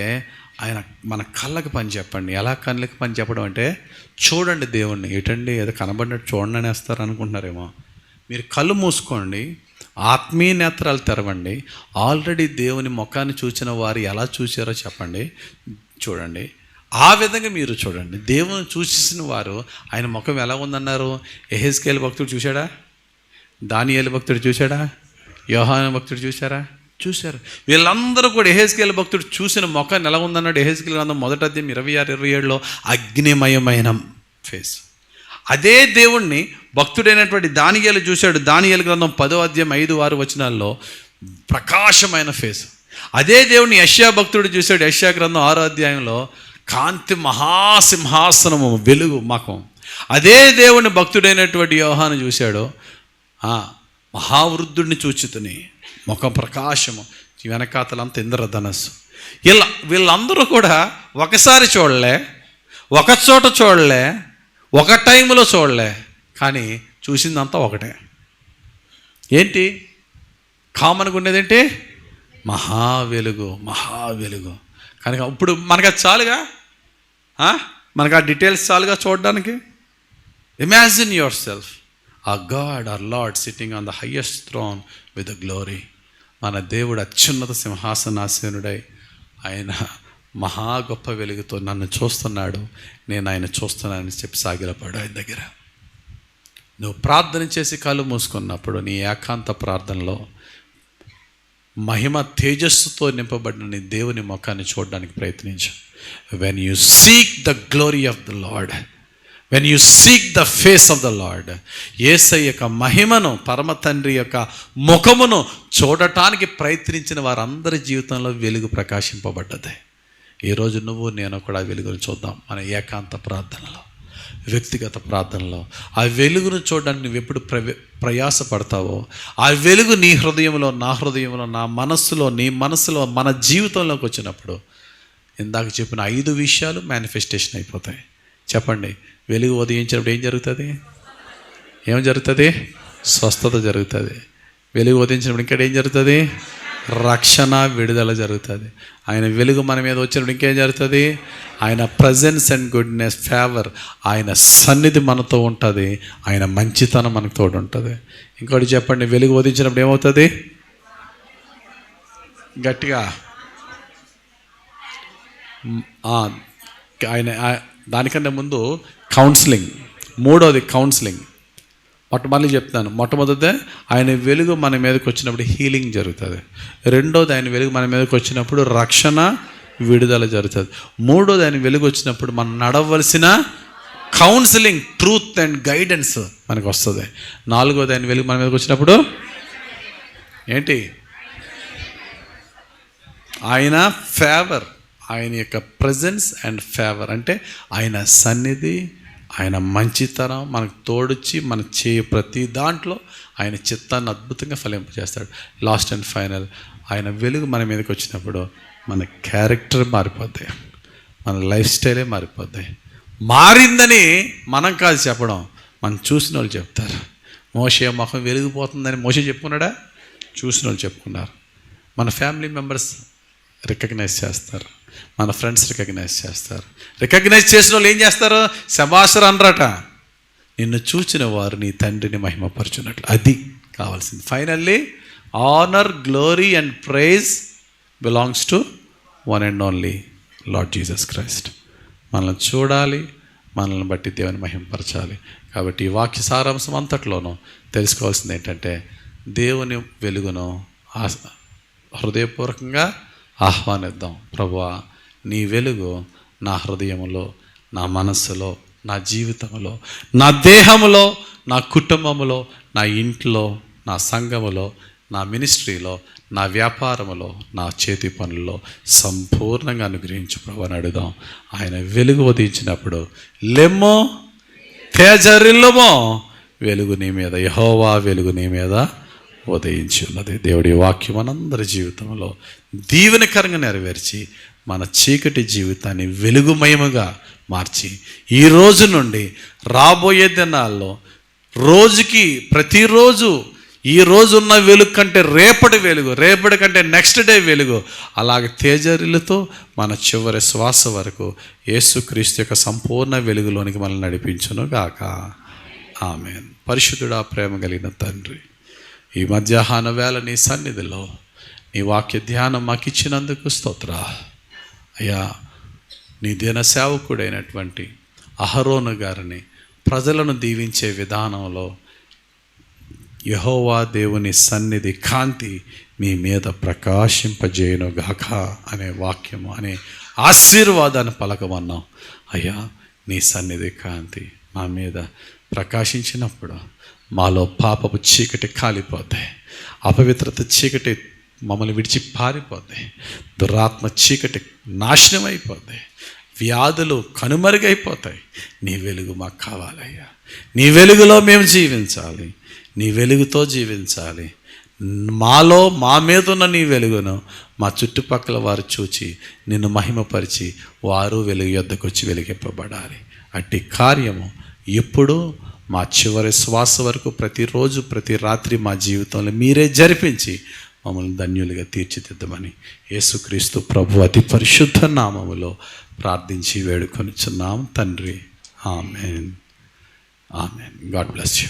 ఆయన మన కళ్ళకి పని చెప్పండి. ఎలా కళ్ళకి పని చెప్పడం అంటే, చూడండి దేవుణ్ణి. ఏంటండి ఏదో కనబడినట్టు చూడండి అనేస్తారు అనుకుంటున్నారేమో. మీరు కళ్ళు మూసుకోండి, ఆత్మీయ నేత్రాలు తెరవండి. ఆల్రెడీ దేవుని ముఖాన్ని చూసిన వారు ఎలా చూసారో చెప్పండి, చూడండి. ఆ విధంగా మీరు చూడండి. దేవుని చూసిన వారు ఆయన ముఖం ఎలా ఉందన్నారు? యెహెజ్కేలు భక్తుడు చూశాడా? దానియేలు భక్తుడు చూశాడా? యోహాను భక్తుడు చూశారా? చూశారు. వీళ్ళందరూ కూడా యెహెజ్కేలు భక్తుడు చూసిన ముఖాన్ని ఎలా ఉందన్నాడు? యెహెజ్కేలు గ్రంథం 1వ అధ్యాయం 26-27లో అగ్నిమయమైన ఫేస్. అదే దేవుణ్ణి భక్తుడైనటువంటి దానియేలు చూశాడు. దానియేలు గ్రంథం 10వ అధ్యాయం 5-6 వచనాల్లో ప్రకాశమైన ఫేస్. అదే దేవుణ్ణి యెషయా భక్తుడు చూశాడు. యెషయా గ్రంథం 6వ అధ్యాయంలో కాంతి మహాసింహాసనము వెలుగు ముఖం. అదే దేవుని భక్తుడైనటువంటి యోహాను చూశాడు. మహావృద్ధుడిని చూచితిని, ముఖం ప్రకాశము, వెనకాతలంతా ఇంద్రధనస్సు. వీళ్ళందరూ కూడా ఒకసారి చూడలే, ఒక చోట చూడలే, ఒక టైంలో చూడలే, కానీ చూసిందంతా ఒకటే. ఏంటి కామన్గా ఉండేదేంటి? మహావెలుగు. కనుక ఇప్పుడు మనకు అది చాలుగా, మనకు ఆ డీటెయిల్స్ చాలుగా చూడడానికి. Imagine your self our God, our Lord sitting on the highest throne with the glory. మన దేవుడు అత్యున్నత సింహాసనాసీనుడై ఆయన మహా గొప్ప వెలుగుతో నన్ను చూస్తున్నాడు, నేను ఆయన చూస్తున్నానని చెప్పి సాగిలపడు ఆయన దగ్గర. నువ్వు ప్రార్థన చేసి కళ్ళు మూసుకున్నప్పుడు నీ ఏకాంత ప్రార్థనలో మహిమ తేజస్సుతో నింపబడిన నీ దేవుని ముఖాన్ని చూడడానికి ప్రయత్నించు. When you seek the glory of the Lord, when you seek the face of the Lord, Yesayya యొక్క మహిమను, పరమ తండ్రి యొక్క ముఖమును చూడటానికి ప్రయత్నించిన వారందరి జీవితంలో వెలుగు ప్రకాశింపబడ్డది. ఈరోజు నువ్వు నేను కూడా ఆ వెలుగును చూద్దాం. మన ఏకాంత ప్రార్థనలో, వ్యక్తిగత ప్రార్థనలో ఆ వెలుగును చూడడానికి నువ్వు ఎప్పుడు ప్రయాసపడతావో, ఆ వెలుగు నీ హృదయంలో, నా హృదయంలో, నా మనస్సులో, నీ మనస్సులో, మన జీవితంలోకి వచ్చినప్పుడు ఇందాక చెప్పిన 5 విషయాలు మేనిఫెస్టేషన్ అయిపోతాయి. చెప్పండి, వెలుగు ఉదయించినప్పుడు ఏం జరుగుతుంది? ఏం జరుగుతుంది? స్వస్థత జరుగుతుంది. వెలుగు ఉదయించినప్పుడు ఇంకా ఏం జరుగుతుంది? రక్షణ, విడుదల జరుగుతుంది. ఆయన వెలుగు మన మీద వచ్చినప్పుడు ఇంకేం జరుగుతుంది? ఆయన ప్రజెన్స్ అండ్ గుడ్నెస్, ఫేవర్, ఆయన సన్నిధి మనతో ఉంటుంది. ఆయన మంచితనం మనకు తోడు ఉంటుంది. ఇంకోటి చెప్పండి, వెలుగు ఉదయించినప్పుడు ఏమవుతుంది? గట్టిగా ఆయన దానికన్నా ముందు కౌన్సిలింగ్. 3వది కౌన్సిలింగ్. మళ్ళీ చెప్తాను. మొట్టమొదటి ఆయన వెలుగు మన మీదకి వచ్చినప్పుడు హీలింగ్ జరుగుతుంది. 2వది ఆయన వెలుగు మన మీదకి వచ్చినప్పుడు రక్షణ, విడుదల జరుగుతుంది. 3వది ఆయన వెలుగు వచ్చినప్పుడు మనం నడవలసిన కౌన్సిలింగ్, ట్రూత్ అండ్ గైడెన్స్ మనకు వస్తుంది. 4వది ఆయన వెలుగు మన మీదకి వచ్చినప్పుడు ఏంటి? ఆయన ఫేవర్, ఆయన యొక్క ప్రజెన్స్ అండ్ ఫేవర్ అంటే ఆయన సన్నిధి, ఆయన మంచితనం మనకు తోడొచ్చి మన చేయ ప్రతి దాంట్లో ఆయన చిత్తాన్ని అద్భుతంగా ఫలింపజేస్తాడు. లాస్ట్ అండ్ ఫైనల్, ఆయన వెలుగు మన మీదకి వచ్చినప్పుడు మన క్యారెక్టర్ మారిపోద్ది, మన లైఫ్ స్టైలే మారిపోద్ది. మారిందని మనం కాదు చెప్పడం, మనం చూసిన వాళ్ళు చెప్తారు. మోషే ముఖం వెలిగిపోతుందని మోషే చెప్పుకున్నాడా? చూసిన వాళ్ళు చెప్పుకున్నారు. మన ఫ్యామిలీ మెంబర్స్ రికగ్నైజ్ చేస్తారు, మన ఫ్రెండ్స్ రికగ్నైజ్ చేస్తారు. రికగ్నైజ్ చేసిన వాళ్ళు ఏం చేస్తారు? శబాషర్ అనరట. నిన్ను చూచిన వారు నీ తండ్రిని మహిమపరచున్నట్లు. అది కావాల్సింది. Finally honour, glory and praise belongs to one and only Lord Jesus Christ. మనల్ని చూడాలి, మనల్ని బట్టి దేవుని మహిమపరచాలి. కాబట్టి ఈ వాక్య సారాంశం అంతట్లోనూ తెలుసుకోవాల్సింది ఏంటంటే, దేవుని వెలుగును హృదయపూర్వకంగా ఆహ్వానిద్దాం. ప్రభువా, నీ వెలుగు నా హృదయములో, నా మనస్సులో, నా జీవితంలో, నా దేహములో, నా కుటుంబములో, నా ఇంట్లో, నా సంఘములో, నా మినిస్ట్రీలో, నా వ్యాపారములో, నా చేతి పనుల్లో సంపూర్ణంగా అనుగ్రహించు ప్రభు అని అడుగుదాం. ఆయన వెలుగు ఉదయించినప్పుడు లెమ్మో తేజరిల్లమో, వెలుగు నీ మీద, యెహోవా వెలుగు నీ మీద ఉదయించి ఉన్నది. దేవుడి వాక్యం మనందరి జీవితంలో దీవెనకరంగా నెరవేర్చి మన చీకటి జీవితాన్ని వెలుగుమయముగా మార్చి ఈ రోజు నుండి రాబోయే దినాల్లో రోజుకి ప్రతిరోజు ఈ రోజున్న వెలుగు కంటే రేపటి వెలుగు, రేపటి కంటే నెక్స్ట్ డే వెలుగు, అలాగే తేజరిలతో మన చివరి శ్వాస వరకు యేసుక్రీస్తు యొక్క సంపూర్ణ వెలుగులోనికి మనల్ని నడిపించును గాక. ఆమేన్. పరిశుద్ధుడా, ప్రేమ కలిగిన తండ్రి, ఈ మధ్యాహ్న వేళ నీ సన్నిధిలో నీ వాక్య ధ్యానం మాకు ఇచ్చినందుకు స్తోత్ర. అయ్యా, నీ దిన సేవకుడైనటువంటి అహరోను గారిని ప్రజలను దీవించే విధానంలో యెహోవా దేవుని సన్నిధి కాంతి మీ మీద ప్రకాశింపజేయును గాక అనే వాక్యము, అనే ఆశీర్వాదాన్ని పలకమన్నాం. అయ్యా, నీ సన్నిధి కాంతి మా మీద ప్రకాశించినప్పుడు మాలో పాపపు చీకటి కాలిపోతాయి, అపవిత్రత చీకటి మమ్మల్ని విడిచి పారిపోతాయి, దురాత్మ చీకటి నాశనం అయిపోతాయి, వ్యాధులు కనుమరుగైపోతాయి. నీ వెలుగు మాకు కావాలయ్యా. నీ వెలుగులో మేము జీవించాలి, నీ వెలుగుతో జీవించాలి. మాలో, మా మీద ఉన్న నీ వెలుగును మా చుట్టుపక్కల వారు చూచి నిన్ను మహిమపరిచి వారు వెలుగు యొద్దకు వచ్చి వెలిగింపబడాలి. అట్టి కార్యము ఇప్పుడు మా చివరి శ్వాస వరకు ప్రతిరోజు ప్రతి రాత్రి మా జీవితంలో మీరే జరిపించి మమ్మల్ని ధన్యులుగా తీర్చిదిద్దమని యేసుక్రీస్తు ప్రభు అతి పరిశుద్ధ నామములో ప్రార్థించి వేడుకొనిచున్నాం తండ్రి. Amen. Amen. God bless you.